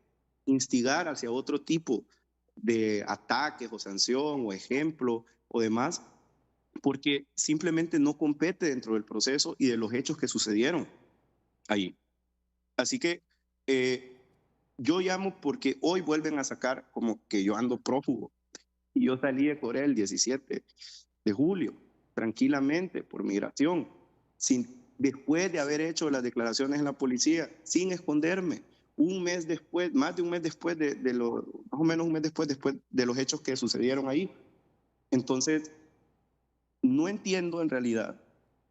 instigar hacia otro tipo de ataques o sanción o ejemplo o demás, porque simplemente no compete dentro del proceso y de los hechos que sucedieron ahí. Así que yo llamo porque hoy vuelven a sacar como que yo ando prófugo. Y yo salí de Corea el 17 de julio, tranquilamente, por migración, después de haber hecho las declaraciones en la policía, sin esconderme. Un mes después, más de un mes después más o menos un mes después de los hechos que sucedieron ahí. Entonces, no entiendo en realidad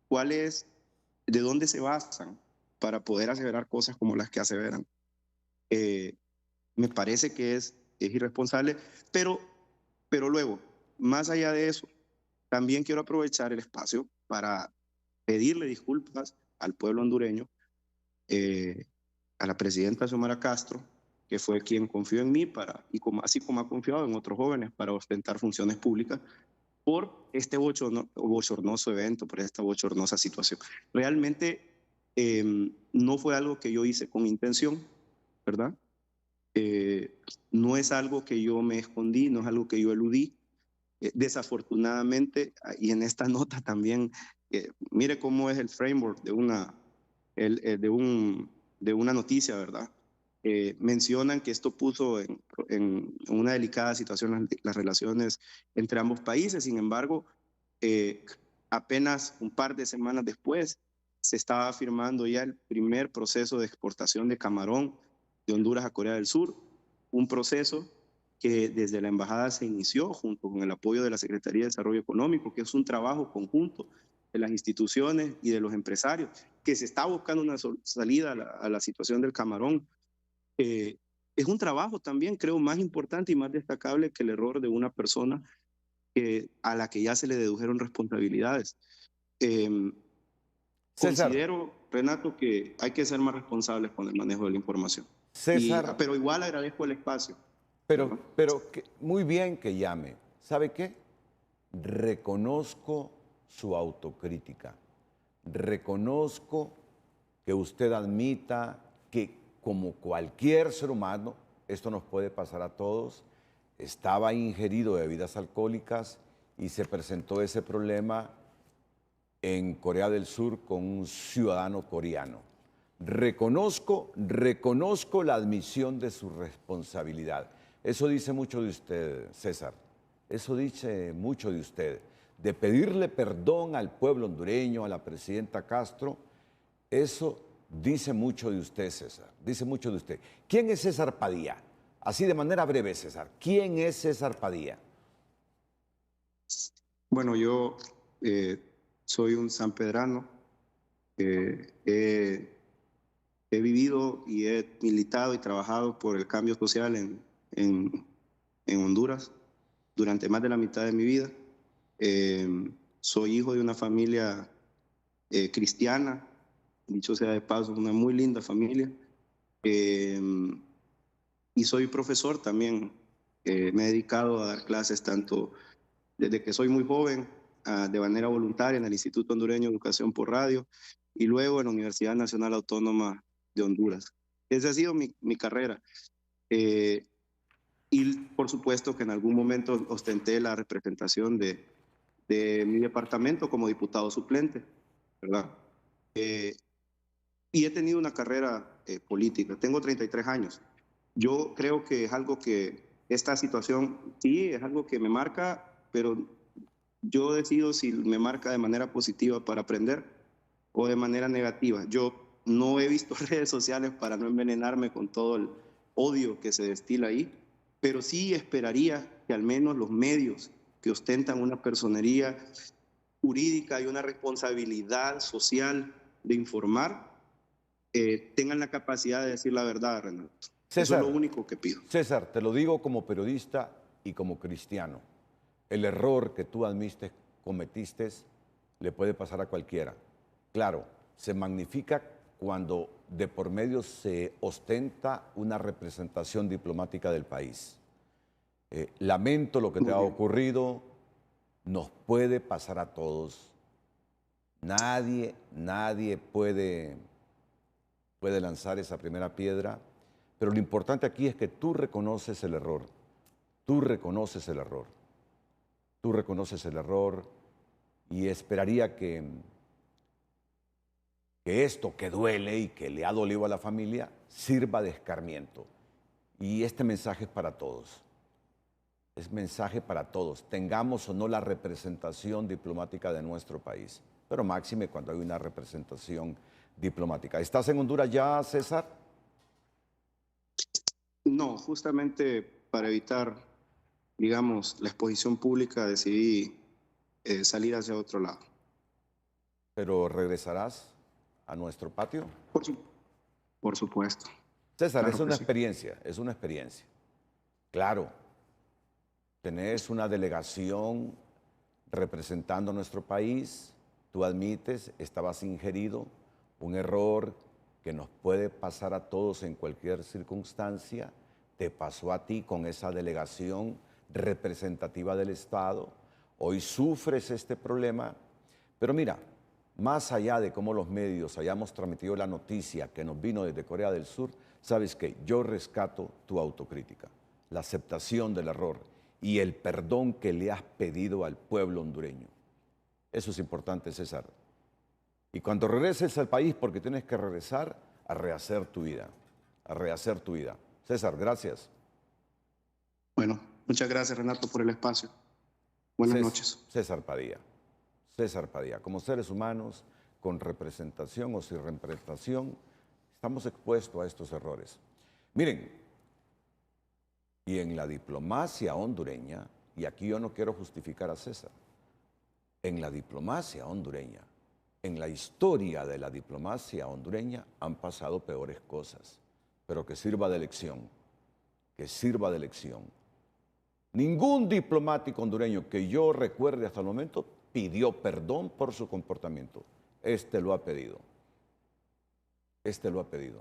de dónde se basan para poder aseverar cosas como las que aseveran. Me parece que es irresponsable, pero luego, más allá de eso, también quiero aprovechar el espacio para pedirle disculpas al pueblo hondureño, a la presidenta Xiomara Castro, que fue quien confió en mí así como ha confiado en otros jóvenes para ostentar funciones públicas, por este bochornoso evento, por esta bochornosa situación. Realmente no fue algo que yo hice con intención, ¿verdad? No es algo que yo me escondí, no es algo que yo eludí. Desafortunadamente, y en esta nota también, mire cómo es el framework de una noticia, ¿verdad? Mencionan que esto puso en una delicada situación las relaciones entre ambos países. Sin embargo, apenas un par de semanas después, se estaba firmando ya el primer proceso de exportación de camarón de Honduras a Corea del Sur, un proceso que desde la embajada se inició junto con el apoyo de la Secretaría de Desarrollo Económico, que es un trabajo conjunto de las instituciones y de los empresarios, que se está buscando una salida a la situación del camarón. Es un trabajo también, creo, más importante y más destacable que el error de una persona a la que ya se le dedujeron responsabilidades. Considero, Renato, que hay que ser más responsables con el manejo de la información. César, pero igual agradezco el espacio. Pero muy bien que llame. ¿Sabe qué? Reconozco su autocrítica. Reconozco que usted admita que, como cualquier ser humano, esto nos puede pasar a todos, estaba ingerido de bebidas alcohólicas y se presentó ese problema en Corea del Sur con un ciudadano coreano. Reconozco la admisión de su responsabilidad. Eso dice mucho de usted, César. Eso dice mucho de usted. De pedirle perdón al pueblo hondureño, a la presidenta Castro, eso dice mucho de usted, César. Dice mucho de usted. ¿Quién es César Padilla? Así de manera breve, César. ¿Quién es César Padilla? Bueno, yo soy un sanpedrano. He vivido y he militado y trabajado por el cambio social en Honduras durante más de la mitad de mi vida. Soy hijo de una familia cristiana, dicho sea de paso, una muy linda familia. Y soy profesor también. Me he dedicado a dar clases tanto desde que soy muy joven, de manera voluntaria en el Instituto Hondureño de Educación por Radio y luego en la Universidad Nacional Autónoma de Honduras. Esa ha sido mi carrera. Y por supuesto que en algún momento ostenté la representación de mi departamento como diputado suplente, ¿verdad? Y he tenido una carrera política. Tengo 33 años. Yo creo que es algo que esta situación, sí, es algo que me marca, pero yo decido si me marca de manera positiva para aprender o de manera negativa. Yo no he visto redes sociales para no envenenarme con todo el odio que se destila ahí, pero sí esperaría que al menos los medios que ostentan una personería jurídica y una responsabilidad social de informar, tengan la capacidad de decir la verdad, Renato. César, eso es lo único que pido. César, te lo digo como periodista y como cristiano. El error que tú cometiste le puede pasar a cualquiera. Claro, se magnifica cuando de por medio se ostenta una representación diplomática del país. Lamento lo que te ha ocurrido, nos puede pasar a todos. Nadie puede lanzar esa primera piedra, pero lo importante aquí es que tú reconoces el error. Tú reconoces el error. Tú reconoces el error y esperaría que esto que duele y que le ha dolido a la familia sirva de escarmiento. Y este mensaje es para todos. Es mensaje para todos, tengamos o no la representación diplomática de nuestro país, pero máxime cuando hay una representación diplomática. ¿Estás en Honduras ya, César? No, justamente para evitar, digamos, la exposición pública decidí salir hacia otro lado. ¿Pero regresarás a nuestro patio? Por supuesto. César, Claro es una que sí. experiencia, es una experiencia. Claro, tenés una delegación representando a nuestro país, tú admites, estabas ingerido, un error que nos puede pasar a todos en cualquier circunstancia, te pasó a ti con esa delegación representativa del Estado, hoy sufres este problema, pero mira, más allá de cómo los medios hayamos transmitido la noticia que nos vino desde Corea del Sur, sabes que yo rescato tu autocrítica, la aceptación del error y el perdón que le has pedido al pueblo hondureño. Eso es importante, César. Y cuando regreses al país, porque tienes que regresar a rehacer tu vida, a rehacer tu vida. César, gracias. Bueno, muchas gracias, Renato, por el espacio. Buenas noches. César Padilla. César Padilla. Como seres humanos con representación o sin representación, estamos expuestos a estos errores. Miren, y en la diplomacia hondureña, y aquí yo no quiero justificar a César, en la diplomacia hondureña, en la historia de la diplomacia hondureña han pasado peores cosas, pero que sirva de lección, que sirva de lección. Ningún diplomático hondureño que yo recuerde hasta el momento pidió perdón por su comportamiento. Este lo ha pedido. Este lo ha pedido.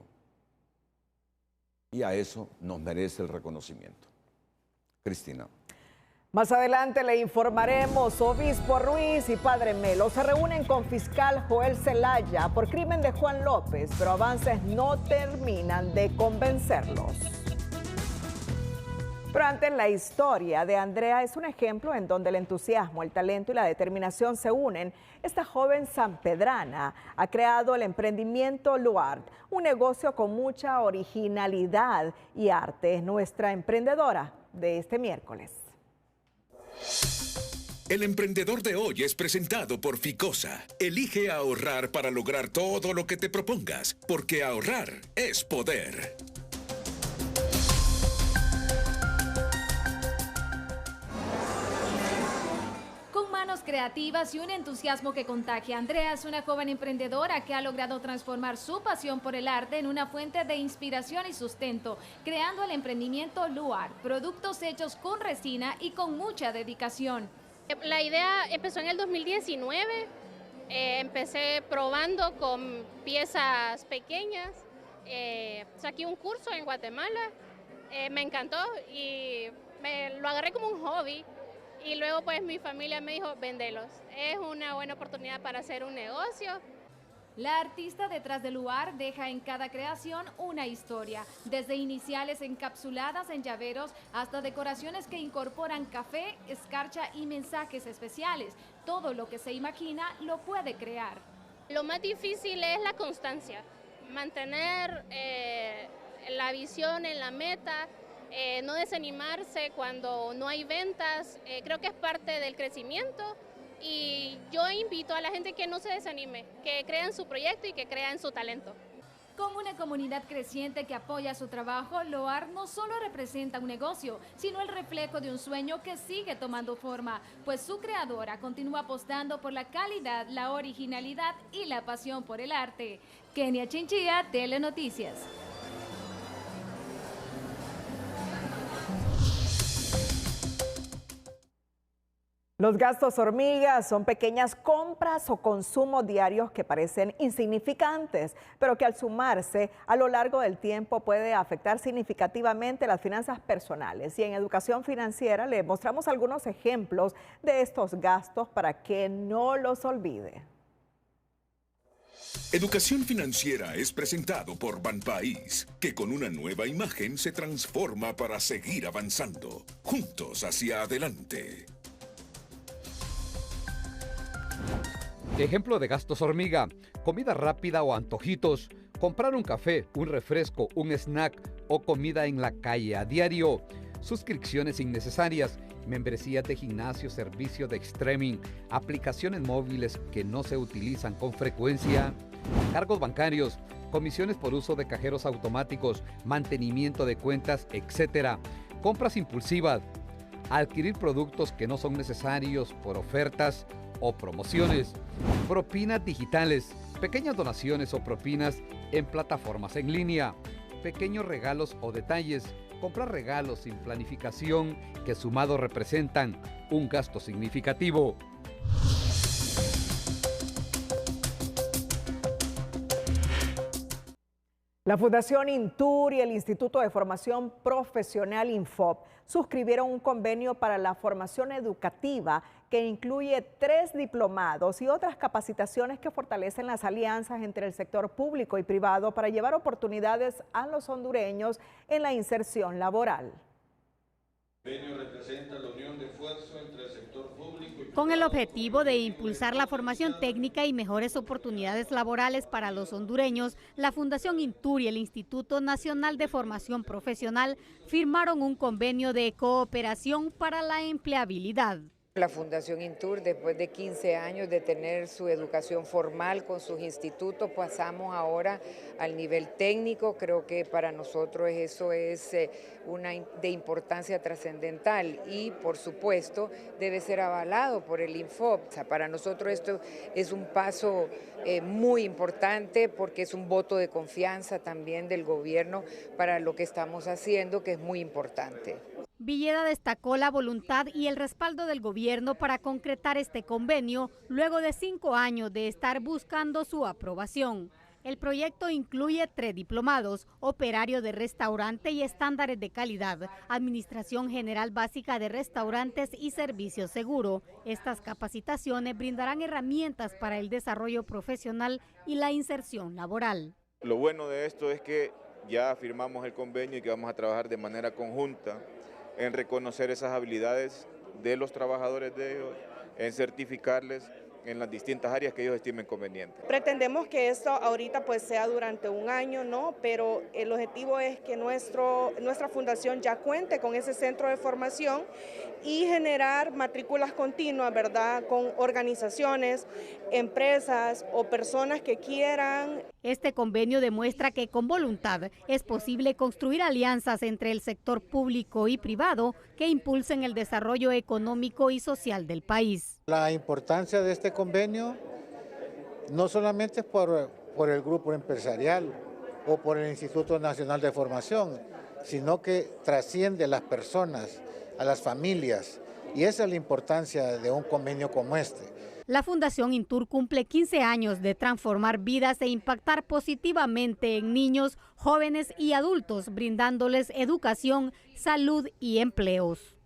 Y a eso nos merece el reconocimiento. Cristina. Más adelante le informaremos, Obispo Ruiz y Padre Melo se reúnen con fiscal Joel Zelaya por crimen de Juan López, pero avances no terminan de convencerlos. Pero antes, la historia de Andrea es un ejemplo en donde el entusiasmo, el talento y la determinación se unen. Esta joven sanpedrana ha creado el emprendimiento Luart, un negocio con mucha originalidad y arte. Es nuestra emprendedora de este miércoles. El emprendedor de hoy es presentado por Ficosa. Elige ahorrar para lograr todo lo que te propongas, porque ahorrar es poder. Con manos creativas y un entusiasmo que contagia, Andrea es una joven emprendedora que ha logrado transformar su pasión por el arte en una fuente de inspiración y sustento, creando el emprendimiento Luart, productos hechos con resina y con mucha dedicación. La idea empezó en el 2019, empecé probando con piezas pequeñas, saqué un curso en Guatemala, me encantó y lo agarré como un hobby. Y luego pues mi familia me dijo, véndelos. Es una buena oportunidad para hacer un negocio. La artista detrás de Luart deja en cada creación una historia, desde iniciales encapsuladas en llaveros hasta decoraciones que incorporan café, escarcha y mensajes especiales. Todo lo que se imagina lo puede crear. Lo más difícil es la constancia, mantener la visión en la meta. No desanimarse cuando no hay ventas, creo que es parte del crecimiento y yo invito a la gente que no se desanime, que crea en su proyecto y que crea en su talento. Con una comunidad creciente que apoya su trabajo, Luart no solo representa un negocio, sino el reflejo de un sueño que sigue tomando forma, pues su creadora continúa apostando por la calidad, la originalidad y la pasión por el arte. Kenia Chinchilla, Telenoticias. Los gastos hormigas son pequeñas compras o consumos diarios que parecen insignificantes, pero que al sumarse a lo largo del tiempo puede afectar significativamente las finanzas personales. Y en Educación Financiera le mostramos algunos ejemplos de estos gastos para que no los olvide. Educación Financiera es presentado por Banpaís, que con una nueva imagen se transforma para seguir avanzando, juntos hacia adelante. Ejemplo de gastos hormiga: comida rápida o antojitos, comprar un café, un refresco, un snack o comida en la calle a diario, suscripciones innecesarias, membresías de gimnasio, servicio de streaming, aplicaciones móviles que no se utilizan con frecuencia, cargos bancarios, comisiones por uso de cajeros automáticos, mantenimiento de cuentas, etc. Compras impulsivas, adquirir productos que no son necesarios por ofertas o promociones, propinas digitales, pequeñas donaciones o propinas en plataformas en línea, pequeños regalos o detalles, comprar regalos sin planificación que sumados representan un gasto significativo. La Fundación Intur y el Instituto de Formación Profesional Infop suscribieron un convenio para la formación educativa que incluye 3 diplomados y otras capacitaciones que fortalecen las alianzas entre el sector público y privado para llevar oportunidades a los hondureños en la inserción laboral. El convenio representa la unión de esfuerzo entre el sector público y con el objetivo de impulsar la formación técnica y mejores oportunidades laborales para los hondureños, la Fundación Intur y el Instituto Nacional de Formación Profesional firmaron un convenio de cooperación para la empleabilidad. La Fundación Intur, después de 15 años de tener su educación formal con sus institutos, pasamos ahora al nivel técnico. Creo que para nosotros eso es de importancia trascendental y, por supuesto, debe ser avalado por el INFOP. O sea, para nosotros esto es un paso muy importante porque es un voto de confianza también del gobierno para lo que estamos haciendo, que es muy importante. Villeda destacó la voluntad y el respaldo del gobierno para concretar este convenio luego de 5 años de estar buscando su aprobación. El proyecto incluye 3 diplomados, operario de restaurante y estándares de calidad, administración general básica de restaurantes y servicio seguro. Estas capacitaciones brindarán herramientas para el desarrollo profesional y la inserción laboral. Lo bueno de esto es que ya firmamos el convenio y que vamos a trabajar de manera conjunta en reconocer esas habilidades de los trabajadores de ellos, en certificarles en las distintas áreas que ellos estimen convenientes. Pretendemos que esto ahorita pues sea durante un año, ¿no? Pero el objetivo es que nuestra fundación ya cuente con ese centro de formación y generar matrículas continuas, ¿verdad? Con organizaciones, empresas o personas que quieran. Este convenio demuestra que con voluntad es posible construir alianzas entre el sector público y privado que impulsen el desarrollo económico y social del país. La importancia de este convenio no solamente es por el grupo empresarial o por el Instituto Nacional de Formación, sino que trasciende a las personas, a las familias, y esa es la importancia de un convenio como este. La Fundación Intur cumple 15 años de transformar vidas e impactar positivamente en niños, jóvenes y adultos, brindándoles educación, salud y empleos.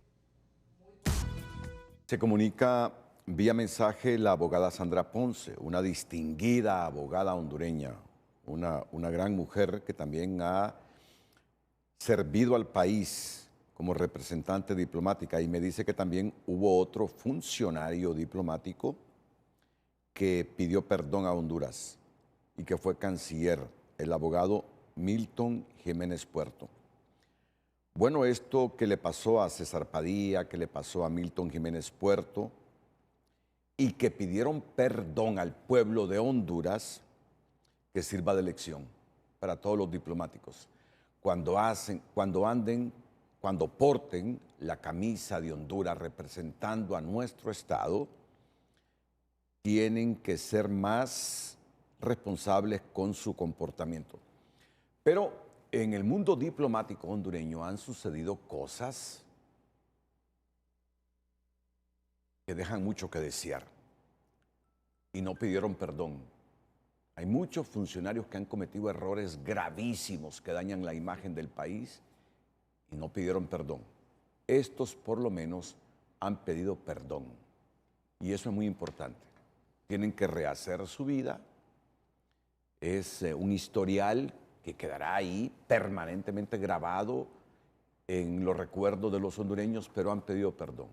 Se comunica vía mensaje la abogada Sandra Ponce, una distinguida abogada hondureña, una gran mujer que también ha servido al país como representante diplomática, y me dice que también hubo otro funcionario diplomático que pidió perdón a Honduras y que fue canciller, el abogado Milton Jiménez Puerto. Bueno, esto que le pasó a César Padilla, que le pasó a Milton Jiménez Puerto, y que pidieron perdón al pueblo de Honduras, que sirva de lección para todos los diplomáticos. Cuando porten la camisa de Honduras representando a nuestro Estado, tienen que ser más responsables con su comportamiento. Pero en el mundo diplomático hondureño han sucedido cosas que dejan mucho que desear y no pidieron perdón. Hay muchos funcionarios que han cometido errores gravísimos que dañan la imagen del país y no pidieron perdón. Estos por lo menos han pedido perdón y eso es muy importante. Tienen que rehacer su vida. Es un historial que quedará ahí permanentemente grabado en los recuerdos de los hondureños, pero han pedido perdón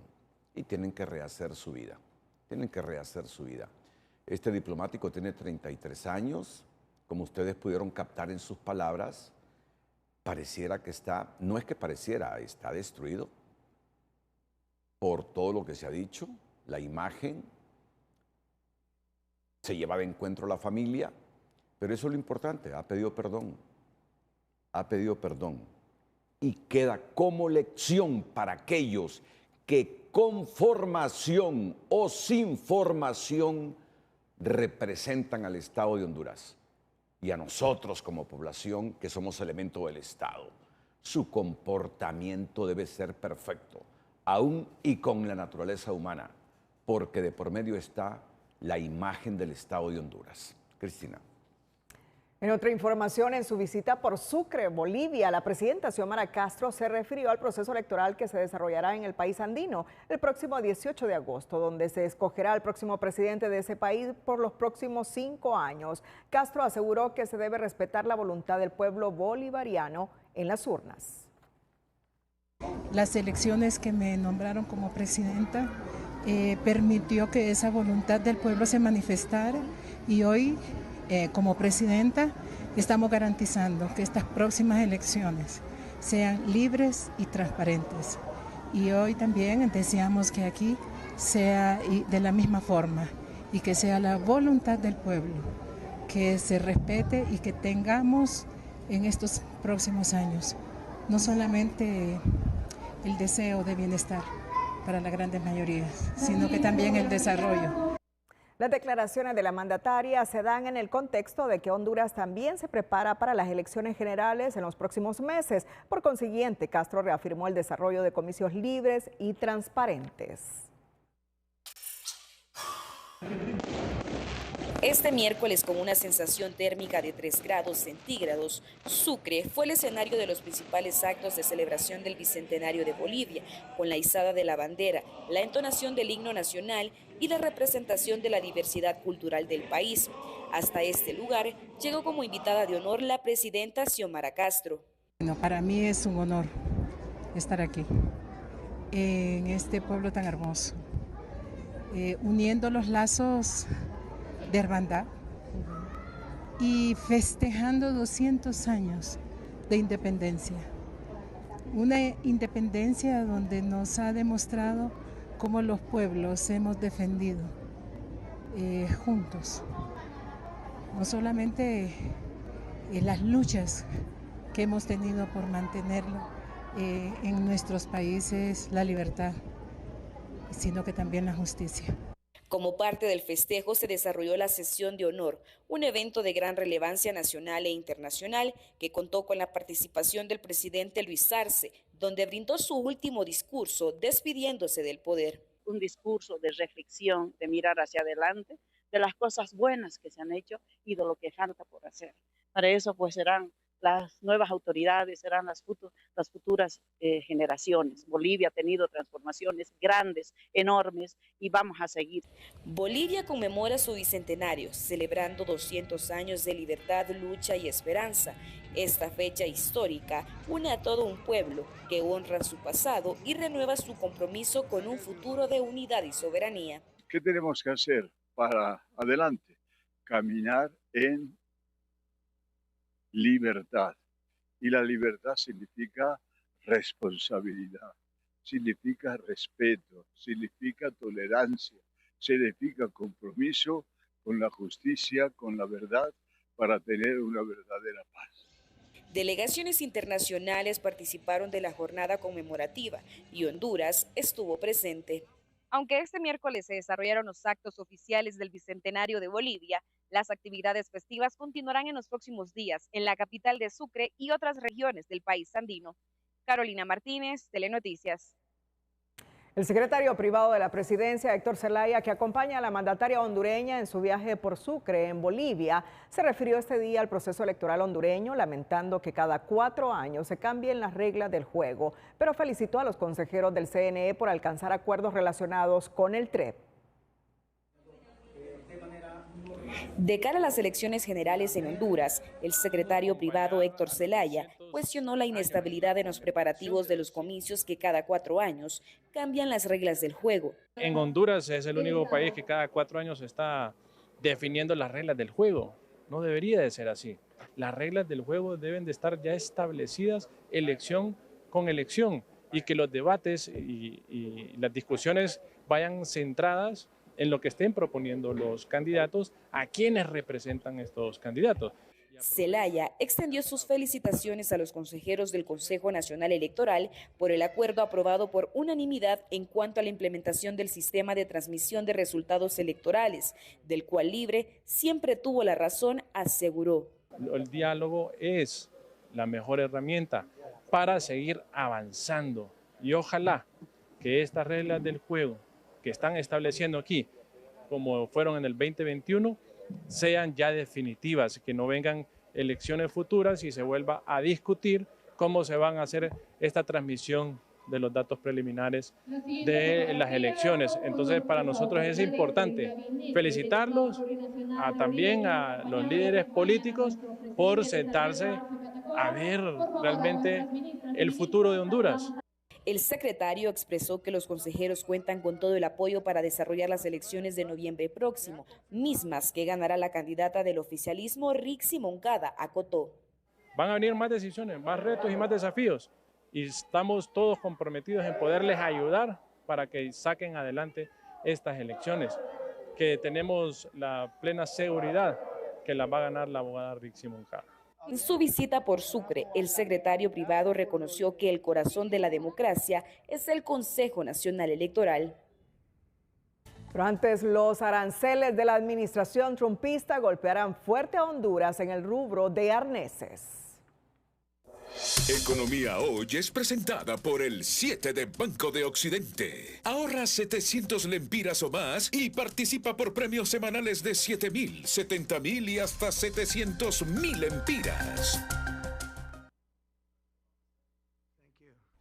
y tienen que rehacer su vida. Tienen que rehacer su vida. Este diplomático tiene 33 años, como ustedes pudieron captar en sus palabras, pareciera que está, no es que pareciera, está destruido por todo lo que se ha dicho, la imagen, se lleva de encuentro la familia, pero eso es lo importante, ha pedido perdón y queda como lección para aquellos que con formación o sin formación representan al Estado de Honduras y a nosotros como población que somos elemento del Estado. Su comportamiento debe ser perfecto, aún y con la naturaleza humana, porque de por medio está la imagen del Estado de Honduras. Cristina. En otra información, en su visita por Sucre, Bolivia, la presidenta Xiomara Castro se refirió al proceso electoral que se desarrollará en el país andino el próximo 18 de agosto, donde se escogerá al próximo presidente de ese país por los próximos 5 años. Castro aseguró que se debe respetar la voluntad del pueblo bolivariano en las urnas. Las elecciones que me nombraron como presidenta permitió que esa voluntad del pueblo se manifestara y hoy como presidenta estamos garantizando que estas próximas elecciones sean libres y transparentes. Y hoy también deseamos que aquí sea de la misma forma y que sea la voluntad del pueblo, que se respete y que tengamos en estos próximos años no solamente el deseo de bienestar para las grandes mayorías, sino que también el desarrollo. Las declaraciones de la mandataria se dan en el contexto de que Honduras también se prepara para las elecciones generales en los próximos meses. Por consiguiente, Castro reafirmó el desarrollo de comicios libres y transparentes. Este miércoles, con una sensación térmica de 3 grados centígrados, Sucre fue el escenario de los principales actos de celebración del Bicentenario de Bolivia, con la izada de la bandera, la entonación del himno nacional y la representación de la diversidad cultural del país. Hasta este lugar llegó como invitada de honor la presidenta Xiomara Castro. Bueno, para mí es un honor estar aquí, en este pueblo tan hermoso, uniendo los lazos de hermandad y festejando 200 años de independencia. Una independencia donde nos ha demostrado cómo los pueblos hemos defendido juntos, no solamente las luchas que hemos tenido por mantenerlo en nuestros países, la libertad, sino que también la justicia. Como parte del festejo se desarrolló la sesión de honor, un evento de gran relevancia nacional e internacional que contó con la participación del presidente Luis Arce, donde brindó su último discurso despidiéndose del poder. Un discurso de reflexión, de mirar hacia adelante, de las cosas buenas que se han hecho y de lo que falta por hacer. Para eso pues serán las nuevas autoridades, serán las futuras generaciones. Bolivia ha tenido transformaciones grandes, enormes, y vamos a seguir. Bolivia conmemora su bicentenario, celebrando 200 años de libertad, lucha y esperanza. Esta fecha histórica une a todo un pueblo que honra su pasado y renueva su compromiso con un futuro de unidad y soberanía. ¿Qué tenemos que hacer para adelante? Caminar en libertad. Y la libertad significa responsabilidad, significa respeto, significa tolerancia, significa compromiso con la justicia, con la verdad, para tener una verdadera paz. Delegaciones internacionales participaron de la jornada conmemorativa y Honduras estuvo presente. Aunque este miércoles se desarrollaron los actos oficiales del Bicentenario de Bolivia, las actividades festivas continuarán en los próximos días en la capital de Sucre y otras regiones del país andino. Carolina Martínez, Telenoticias. El secretario privado de la presidencia, Héctor Zelaya, que acompaña a la mandataria hondureña en su viaje por Sucre, en Bolivia, se refirió este día al proceso electoral hondureño, lamentando que cada 4 años se cambien las reglas del juego, pero felicitó a los consejeros del CNE por alcanzar acuerdos relacionados con el TREP. De cara a las elecciones generales en Honduras, el secretario privado Héctor Zelaya cuestionó la inestabilidad en los preparativos de los comicios que cada 4 años cambian las reglas del juego. En Honduras es el único país que cada 4 años está definiendo las reglas del juego. No debería de ser así. Las reglas del juego deben de estar ya establecidas elección con elección y que los debates y las discusiones vayan centradas en lo que estén proponiendo los candidatos, a quienes representan estos candidatos. Zelaya extendió sus felicitaciones a los consejeros del Consejo Nacional Electoral por el acuerdo aprobado por unanimidad en cuanto a la implementación del sistema de transmisión de resultados electorales, del cual Libre siempre tuvo la razón, aseguró. El diálogo es la mejor herramienta para seguir avanzando y ojalá que estas reglas del juego que están estableciendo aquí, como fueron en el 2021, sean ya definitivas, que no vengan elecciones futuras y se vuelva a discutir cómo se van a hacer esta transmisión de los datos preliminares de las elecciones. Entonces, para nosotros es importante felicitarlos también a los líderes políticos por sentarse a ver realmente el futuro de Honduras. El secretario expresó que los consejeros cuentan con todo el apoyo para desarrollar las elecciones de noviembre próximo, mismas que ganará la candidata del oficialismo, Rixi Moncada, acotó. Van a venir más decisiones, más retos y más desafíos, y estamos todos comprometidos en poderles ayudar para que saquen adelante estas elecciones, que tenemos la plena seguridad que las va a ganar la abogada Rixi Moncada. En su visita por Sucre, el secretario privado reconoció que el corazón de la democracia es el Consejo Nacional Electoral. Pero antes, los aranceles de la administración trumpista golpearán fuerte a Honduras en el rubro de arneses. Economía Hoy es presentada por el 7 de Banco de Occidente. Ahorra 700 lempiras o más y participa por premios semanales de 7.000, 70.000 y hasta 700.000 lempiras.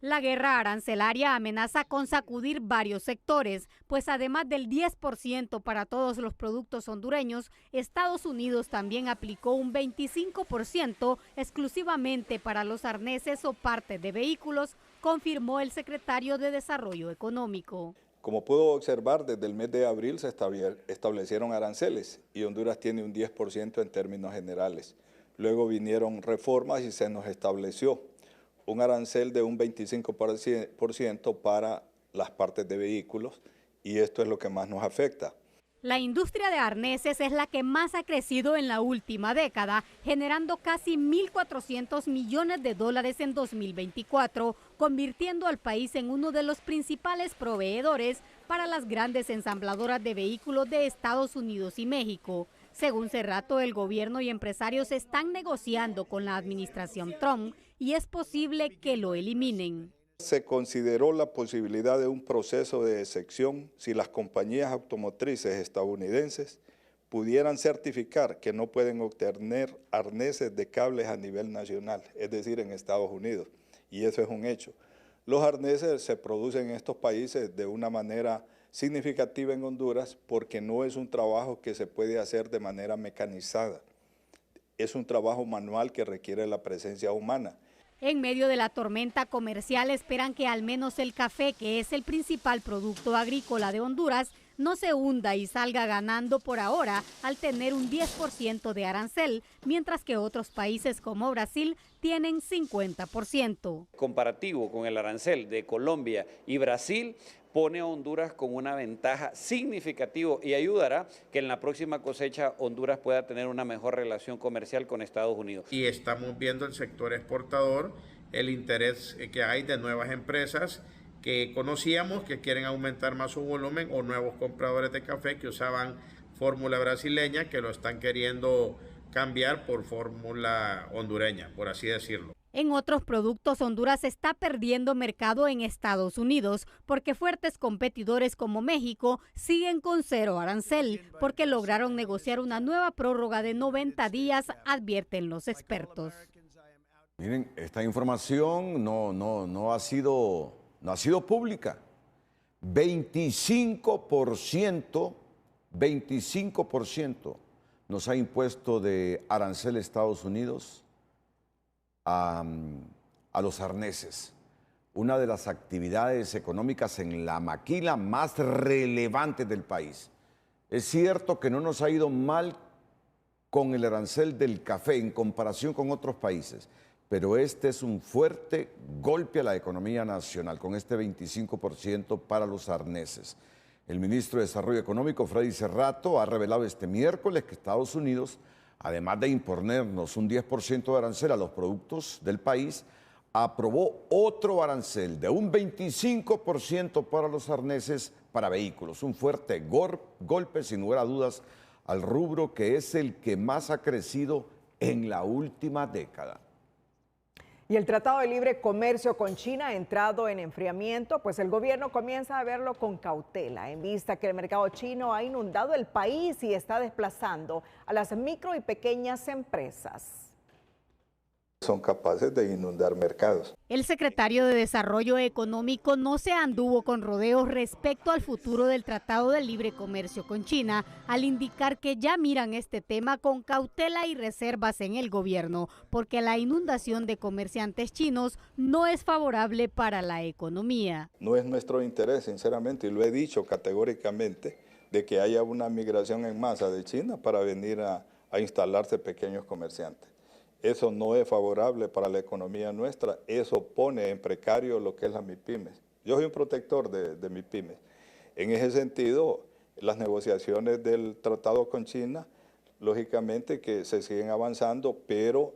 La guerra arancelaria amenaza con sacudir varios sectores, pues además del 10% para todos los productos hondureños, Estados Unidos también aplicó un 25% exclusivamente para los arneses o partes de vehículos, confirmó el secretario de Desarrollo Económico. Como pudo observar, desde el mes de abril se establecieron aranceles y Honduras tiene un 10% en términos generales. Luego vinieron reformas y se nos estableció un arancel de un 25% para las partes de vehículos, y esto es lo que más nos afecta. La industria de arneses es la que más ha crecido en la última década, generando casi 1.400 millones de dólares en 2024, convirtiendo al país en uno de los principales proveedores para las grandes ensambladoras de vehículos de Estados Unidos y México. Según Cerrato, el gobierno y empresarios están negociando con la administración Trump y es posible que lo eliminen. Se consideró la posibilidad de un proceso de excepción si las compañías automotrices estadounidenses pudieran certificar que no pueden obtener arneses de cables a nivel nacional, es decir, en Estados Unidos, y eso es un hecho. Los arneses se producen en estos países de una manera significativa en Honduras porque no es un trabajo que se puede hacer de manera mecanizada. Es un trabajo manual que requiere la presencia humana. En medio de la tormenta comercial esperan que al menos el café, que es el principal producto agrícola de Honduras, no se hunda y salga ganando por ahora al tener un 10% de arancel, mientras que otros países como Brasil tienen 50%. Comparativo con el arancel de Colombia y Brasil, pone a Honduras con una ventaja significativa y ayudará que en la próxima cosecha Honduras pueda tener una mejor relación comercial con Estados Unidos. Y estamos viendo el sector exportador, el interés que hay de nuevas empresas que conocíamos que quieren aumentar más su volumen, o nuevos compradores de café que usaban fórmula brasileña que lo están queriendo cambiar por fórmula hondureña, por así decirlo. En otros productos, Honduras está perdiendo mercado en Estados Unidos porque fuertes competidores como México siguen con cero arancel porque lograron negociar una nueva prórroga de 90 días, advierten los expertos. Miren, esta información no ha sido pública. 25% nos ha impuesto de arancel Estados Unidos a los arneses, una de las actividades económicas en la maquila más relevantes del país. Es cierto que no nos ha ido mal con el arancel del café en comparación con otros países, pero este es un fuerte golpe a la economía nacional, con este 25% para los arneses. El ministro de Desarrollo Económico, Freddy Cerrato, ha revelado este miércoles que Estados Unidos, además de imponernos un 10% de arancel a los productos del país, aprobó otro arancel de un 25% para los arneses para vehículos. Un fuerte golpe, sin lugar a dudas, al rubro que es el que más ha crecido en la última década. Y el Tratado de Libre Comercio con China ha entrado en enfriamiento, pues el gobierno comienza a verlo con cautela, en vista que el mercado chino ha inundado el país y está desplazando a las micro y pequeñas empresas. Son capaces de inundar mercados. El secretario de Desarrollo Económico no se anduvo con rodeos respecto al futuro del Tratado de Libre Comercio con China, al indicar que ya miran este tema con cautela y reservas en el gobierno, porque la inundación de comerciantes chinos no es favorable para la economía. No es nuestro interés, sinceramente, y lo he dicho categóricamente, de que haya una migración en masa de China para venir a instalarse pequeños comerciantes. Eso no es favorable para la economía nuestra, eso pone en precario lo que es la MIPYMES. Yo soy un protector de MIPYMES. En ese sentido, las negociaciones del tratado con China, lógicamente que se siguen avanzando, pero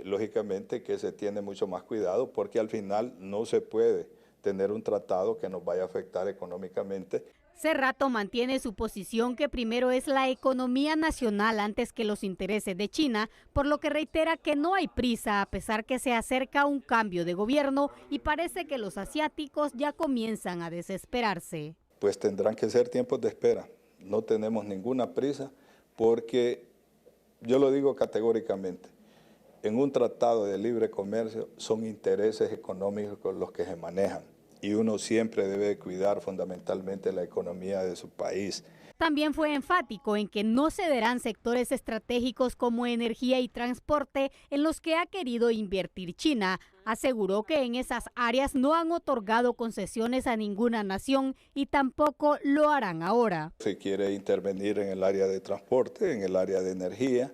lógicamente que se tiene mucho más cuidado porque al final no se puede tener un tratado que nos vaya a afectar económicamente. Cerrato mantiene su posición que primero es la economía nacional antes que los intereses de China, por lo que reitera que no hay prisa a pesar que se acerca un cambio de gobierno y parece que los asiáticos ya comienzan a desesperarse. Pues tendrán que ser tiempos de espera, no tenemos ninguna prisa porque, yo lo digo categóricamente, en un tratado de libre comercio son intereses económicos los que se manejan. Y uno siempre debe cuidar fundamentalmente la economía de su país. También fue enfático en que no cederán sectores estratégicos como energía y transporte en los que ha querido invertir China. Aseguró que en esas áreas no han otorgado concesiones a ninguna nación y tampoco lo harán ahora. Se quiere intervenir en el área de transporte, en el área de energía,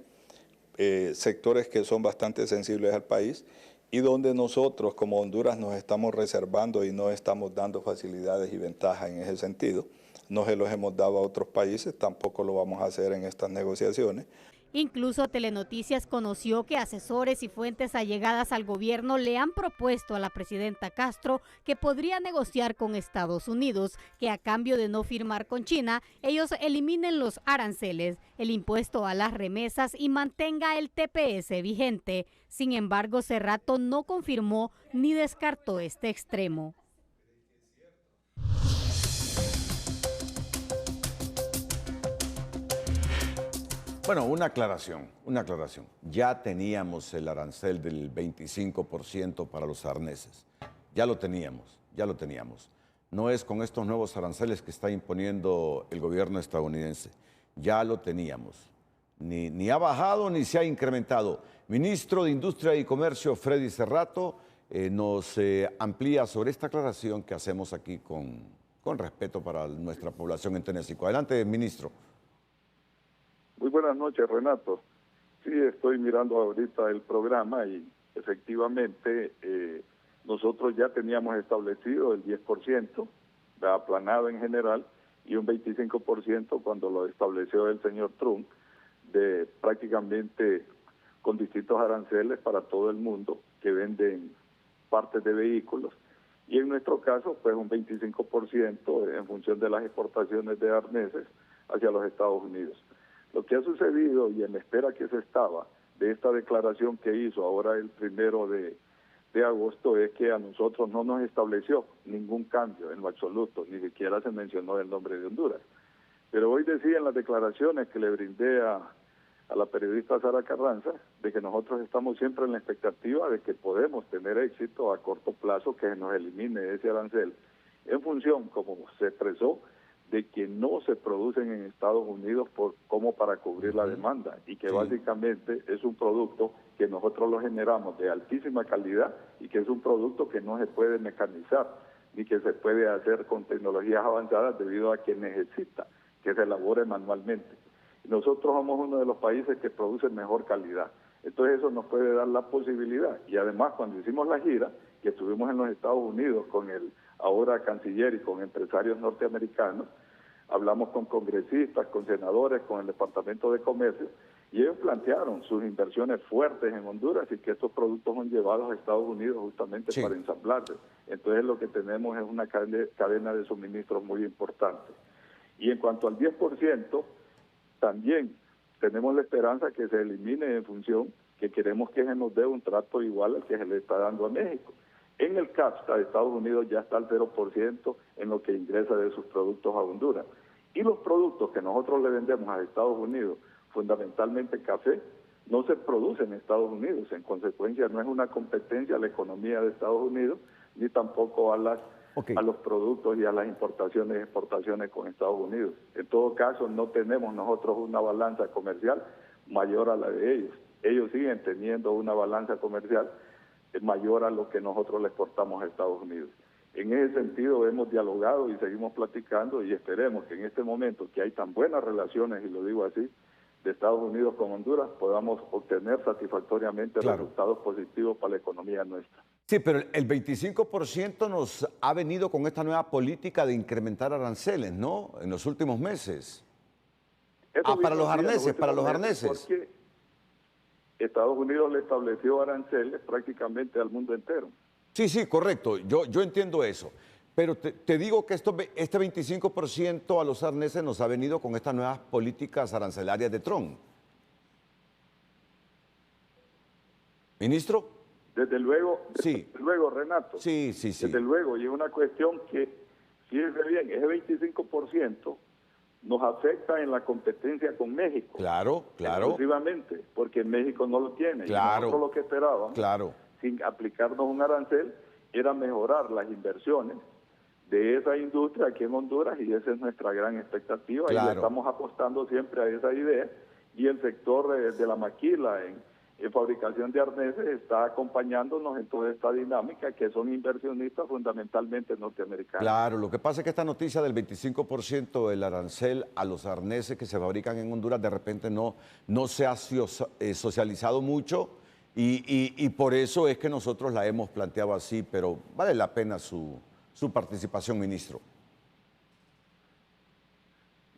sectores que son bastante sensibles al país, y donde nosotros como Honduras nos estamos reservando y no estamos dando facilidades y ventajas en ese sentido. No se los hemos dado a otros países, tampoco lo vamos a hacer en estas negociaciones. Incluso Telenoticias conoció que asesores y fuentes allegadas al gobierno le han propuesto a la presidenta Castro que podría negociar con Estados Unidos, que a cambio de no firmar con China, ellos eliminen los aranceles, el impuesto a las remesas y mantenga el TPS vigente. Sin embargo, Cerrato no confirmó ni descartó este extremo. Bueno, una aclaración. Ya teníamos el arancel del 25% para los arneses. Ya lo teníamos. No es con estos nuevos aranceles que está imponiendo el gobierno estadounidense. Ya lo teníamos. Ni ha bajado ni se ha incrementado. Ministro de Industria y Comercio, Freddy Cerrato, nos amplía sobre esta aclaración que hacemos aquí con respeto para nuestra población en Tenesico. Adelante, ministro. Muy buenas noches, Renato. Sí, estoy mirando ahorita el programa y efectivamente nosotros ya teníamos establecido el 10%, aplanado en general, y un 25% cuando lo estableció el señor Trump, de prácticamente con distintos aranceles para todo el mundo que venden partes de vehículos. Y en nuestro caso, pues un 25% en función de las exportaciones de arneses hacia los Estados Unidos. Lo que ha sucedido y en la espera que se estaba de esta declaración que hizo ahora el 1 de agosto es que a nosotros no nos estableció ningún cambio en lo absoluto, ni siquiera se mencionó el nombre de Honduras. Pero hoy decía en las declaraciones que le brindé a la periodista Sara Carranza de que nosotros estamos siempre en la expectativa de que podemos tener éxito a corto plazo, que nos elimine ese arancel, en función, como se expresó, de que no se producen en Estados Unidos como para cubrir la demanda y que básicamente es un producto que nosotros lo generamos de altísima calidad y que es un producto que no se puede mecanizar ni que se puede hacer con tecnologías avanzadas debido a que necesita que se elabore manualmente. Nosotros somos uno de los países que produce mejor calidad. Entonces eso nos puede dar la posibilidad. Y además cuando hicimos la gira, que estuvimos en los Estados Unidos con el ahora canciller y con empresarios norteamericanos, hablamos con congresistas, con senadores, con el Departamento de Comercio, y ellos plantearon sus inversiones fuertes en Honduras y que estos productos son llevados a Estados Unidos justamente para ensamblarse. Entonces lo que tenemos es una cadena de suministros muy importante. Y en cuanto al 10%, también tenemos la esperanza que se elimine en función que queremos que se nos dé un trato igual al que se le está dando a México. En el CAFTA de Estados Unidos ya está al 0% en lo que ingresa de sus productos a Honduras. Y los productos que nosotros le vendemos a Estados Unidos, fundamentalmente café, no se producen en Estados Unidos. En consecuencia, no es una competencia a la economía de Estados Unidos, ni tampoco a los productos y a las importaciones y exportaciones con Estados Unidos. En todo caso, no tenemos nosotros una balanza comercial mayor a la de ellos. Ellos siguen teniendo una balanza comercial mayor a lo que nosotros le exportamos a Estados Unidos. En ese sentido hemos dialogado y seguimos platicando y esperemos que en este momento que hay tan buenas relaciones, y lo digo así, de Estados Unidos con Honduras, podamos obtener satisfactoriamente resultados positivos para la economía nuestra. Sí, pero el 25% nos ha venido con esta nueva política de incrementar aranceles, ¿no? En los últimos meses. Para los arneses, Porque Estados Unidos le estableció aranceles prácticamente al mundo entero. Sí, correcto. Yo entiendo eso. Pero te digo que este 25% a los arneses nos ha venido con estas nuevas políticas arancelarias de Trump. ¿Ministro? Desde luego, Renato. Sí. Desde luego, y es una cuestión que, fíjense bien, ese 25% nos afecta en la competencia con México. Claro. Exclusivamente, porque México no lo tiene. Claro. Y nosotros lo que esperábamos, sin aplicarnos un arancel, era mejorar las inversiones de esa industria aquí en Honduras, y esa es nuestra gran expectativa. Y le estamos apostando siempre a esa idea, y el sector de la maquila en fabricación de arneses está acompañándonos en toda esta dinámica, que son inversionistas fundamentalmente norteamericanos. Claro, lo que pasa es que esta noticia del 25% del arancel a los arneses que se fabrican en Honduras de repente no se ha socializado mucho, y por eso es que nosotros la hemos planteado así, pero vale la pena su participación, ministro.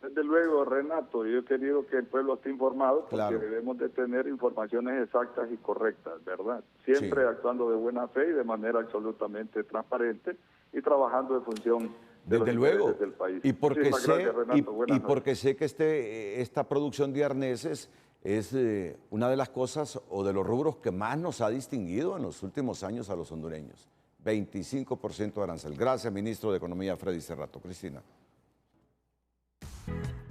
Desde luego, Renato, yo he querido que el pueblo esté informado, porque debemos de tener informaciones exactas y correctas, ¿verdad? Siempre actuando de buena fe y de manera absolutamente transparente, y trabajando en función de los intereses del país. Y porque sé que esta producción de arneses es una de las cosas o de los rubros que más nos ha distinguido en los últimos años a los hondureños. 25% de arancel. Gracias, ministro de Economía, Freddy Cerrato. Cristina.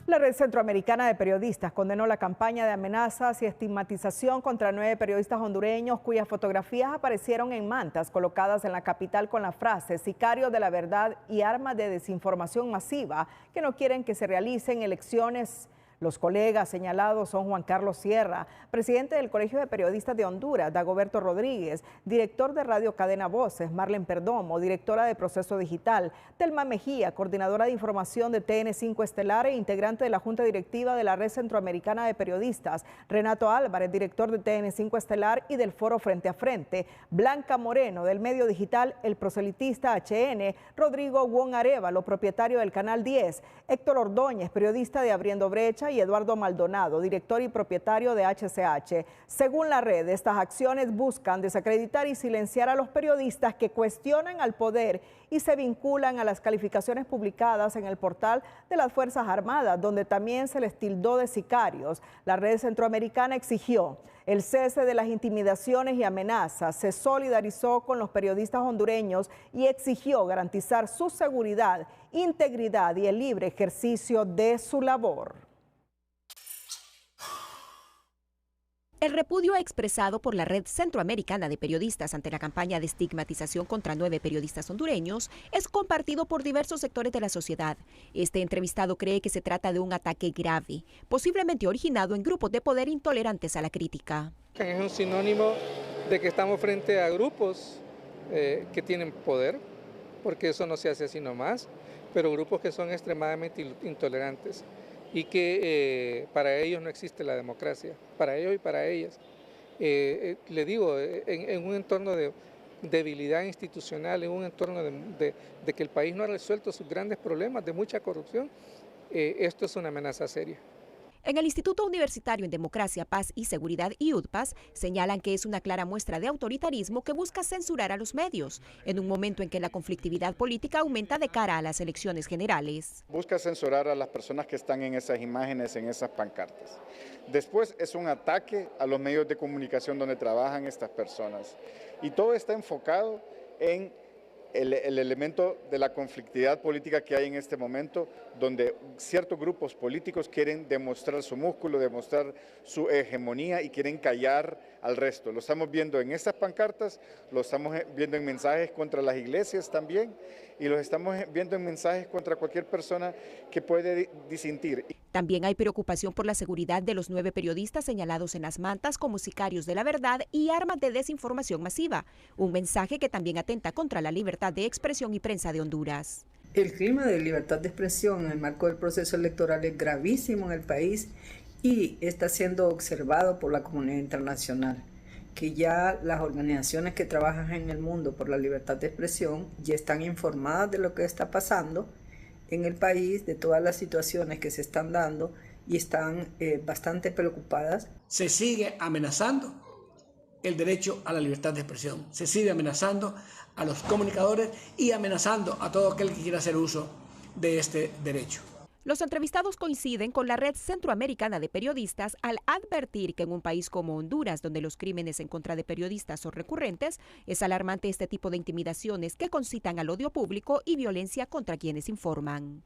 La Red Centroamericana de Periodistas condenó la campaña de amenazas y estigmatización contra 9 periodistas hondureños cuyas fotografías aparecieron en mantas colocadas en la capital con la frase "sicarios de la verdad" y "armas de desinformación masiva", que no quieren que se realicen elecciones. Los colegas señalados son Juan Carlos Sierra, presidente del Colegio de Periodistas de Honduras, Dagoberto Rodríguez, director de Radio Cadena Voces, Marlene Perdomo, directora de Proceso Digital, Telma Mejía, coordinadora de información de TN5 Estelar e integrante de la Junta Directiva de la Red Centroamericana de Periodistas, Renato Álvarez, director de TN5 Estelar y del Foro Frente a Frente, Blanca Moreno, del medio digital El Proselitista HN, Rodrigo Wong Arévalo, propietario del Canal 10, Héctor Ordóñez, periodista de Abriendo Brecha, y Eduardo Maldonado, director y propietario de HCH. Según la red, estas acciones buscan desacreditar y silenciar a los periodistas que cuestionan al poder y se vinculan a las calificaciones publicadas en el portal de las Fuerzas Armadas, donde también se les tildó de sicarios. La red centroamericana exigió el cese de las intimidaciones y amenazas, se solidarizó con los periodistas hondureños y exigió garantizar su seguridad, integridad y el libre ejercicio de su labor. El repudio expresado por la Red Centroamericana de Periodistas ante la campaña de estigmatización contra 9 periodistas hondureños es compartido por diversos sectores de la sociedad. Este entrevistado cree que se trata de un ataque grave, posiblemente originado en grupos de poder intolerantes a la crítica. Es un sinónimo de que estamos frente a grupos que tienen poder, porque eso no se hace así nomás, pero grupos que son extremadamente intolerantes. Y que para ellos no existe la democracia, para ellos y para ellas. Le digo, en un entorno de debilidad institucional, en un entorno de que el país no ha resuelto sus grandes problemas, de mucha corrupción, esto es una amenaza seria. En el Instituto Universitario en Democracia, Paz y Seguridad, IUDPAS, señalan que es una clara muestra de autoritarismo que busca censurar a los medios, en un momento en que la conflictividad política aumenta de cara a las elecciones generales. Busca censurar a las personas que están en esas imágenes, en esas pancartas. Después es un ataque a los medios de comunicación donde trabajan estas personas. Y todo está enfocado en el elemento de la conflictividad política que hay en este momento, donde ciertos grupos políticos quieren demostrar su músculo, demostrar su hegemonía y quieren callar al resto. Lo estamos viendo en estas pancartas, lo estamos viendo en mensajes contra las iglesias también, y los estamos viendo en mensajes contra cualquier persona que puede disentir. También hay preocupación por la seguridad de los 9 periodistas señalados en las mantas como sicarios de la verdad y armas de desinformación masiva, un mensaje que también atenta contra la libertad de expresión y prensa de Honduras. El clima de libertad de expresión en el marco del proceso electoral es gravísimo en el país y está siendo observado por la comunidad internacional, que ya las organizaciones que trabajan en el mundo por la libertad de expresión ya están informadas de lo que está pasando en el país, de todas las situaciones que se están dando y están bastante preocupadas. Se sigue amenazando el derecho a la libertad de expresión, se sigue amenazando a los comunicadores y amenazando a todo aquel que quiera hacer uso de este derecho. Los entrevistados coinciden con la Red Centroamericana de Periodistas al advertir que en un país como Honduras, donde los crímenes en contra de periodistas son recurrentes, es alarmante este tipo de intimidaciones que concitan al odio público y violencia contra quienes informan.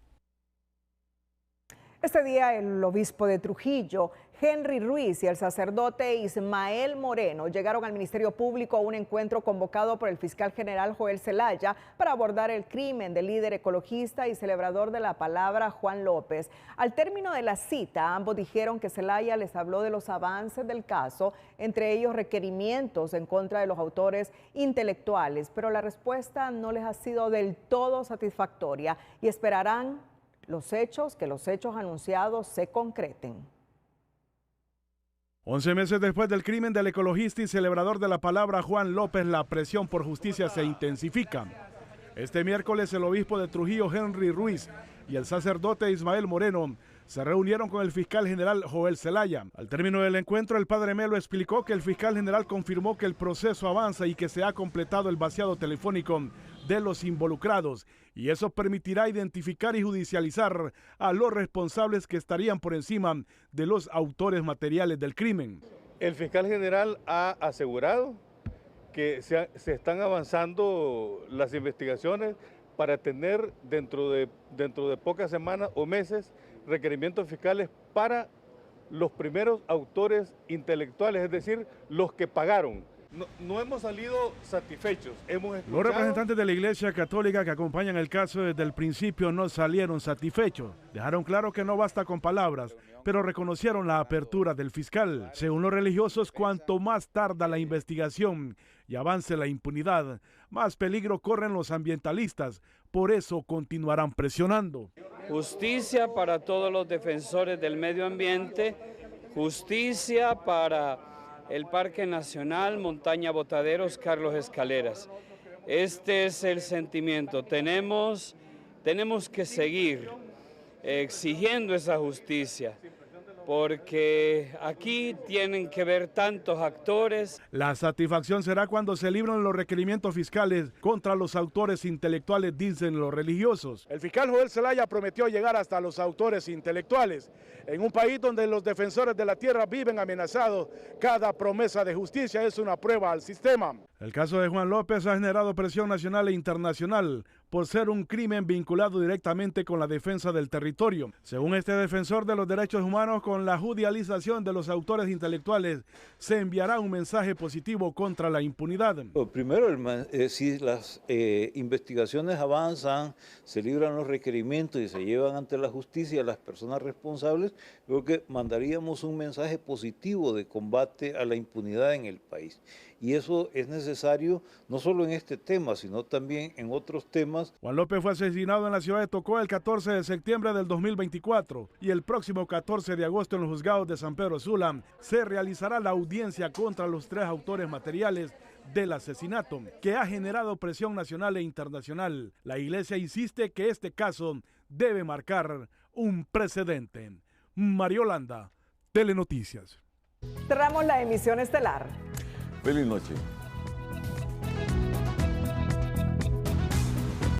Este día el obispo de Trujillo, Henry Ruiz, y el sacerdote Ismael Moreno llegaron al Ministerio Público a un encuentro convocado por el fiscal general Joel Zelaya para abordar el crimen del líder ecologista y celebrador de la palabra Juan López. Al término de la cita, ambos dijeron que Zelaya les habló de los avances del caso, entre ellos requerimientos en contra de los autores intelectuales, pero la respuesta no les ha sido del todo satisfactoria y esperarán que los hechos anunciados se concreten. 11 meses después del crimen del ecologista y celebrador de la palabra Juan López, la presión por justicia se intensifica. Este miércoles el obispo de Trujillo, Henry Ruiz, y el sacerdote Ismael Moreno se reunieron con el fiscal general Joel Zelaya. Al término del encuentro, el padre Melo explicó que el fiscal general confirmó que el proceso avanza y que se ha completado el vaciado telefónico de los involucrados, y eso permitirá identificar y judicializar a los responsables que estarían por encima de los autores materiales del crimen. El fiscal general ha asegurado que se están avanzando las investigaciones para tener dentro de pocas semanas o meses requerimientos fiscales para los primeros autores intelectuales, es decir, los que pagaron. No hemos salido satisfechos. Los representantes de la Iglesia Católica que acompañan el caso desde el principio no salieron satisfechos. Dejaron claro que no basta con palabras, pero reconocieron la apertura del fiscal. Según los religiosos, cuanto más tarda la investigación y avance la impunidad, más peligro corren los ambientalistas. Por eso continuarán presionando. Justicia para todos los defensores del medio ambiente, justicia para el Parque Nacional Montaña Botaderos Carlos Escaleras. Este es el sentimiento. Tenemos que seguir exigiendo esa justicia, porque aquí tienen que ver tantos actores. La satisfacción será cuando se libren los requerimientos fiscales contra los autores intelectuales, dicen los religiosos. El fiscal Joel Zelaya prometió llegar hasta los autores intelectuales. En un país donde los defensores de la tierra viven amenazados, cada promesa de justicia es una prueba al sistema. El caso de Juan López ha generado presión nacional e internacional por ser un crimen vinculado directamente con la defensa del territorio. Según este defensor de los derechos humanos, con la judicialización de los autores intelectuales se enviará un mensaje positivo contra la impunidad. Primero, si las investigaciones avanzan, se libran los requerimientos y se llevan ante la justicia a las personas responsables, creo que mandaríamos un mensaje positivo de combate a la impunidad en el país. Y eso es necesario no solo en este tema, sino también en otros temas. Juan López fue asesinado en la ciudad de Tocó el 14 de septiembre del 2024 y el próximo 14 de agosto en los juzgados de San Pedro Sula se realizará la audiencia contra los 3 autores materiales del asesinato, que ha generado presión nacional e internacional. La Iglesia insiste que este caso debe marcar un precedente. Mario Landa, Telenoticias. Cerramos la emisión estelar. Feliz noche.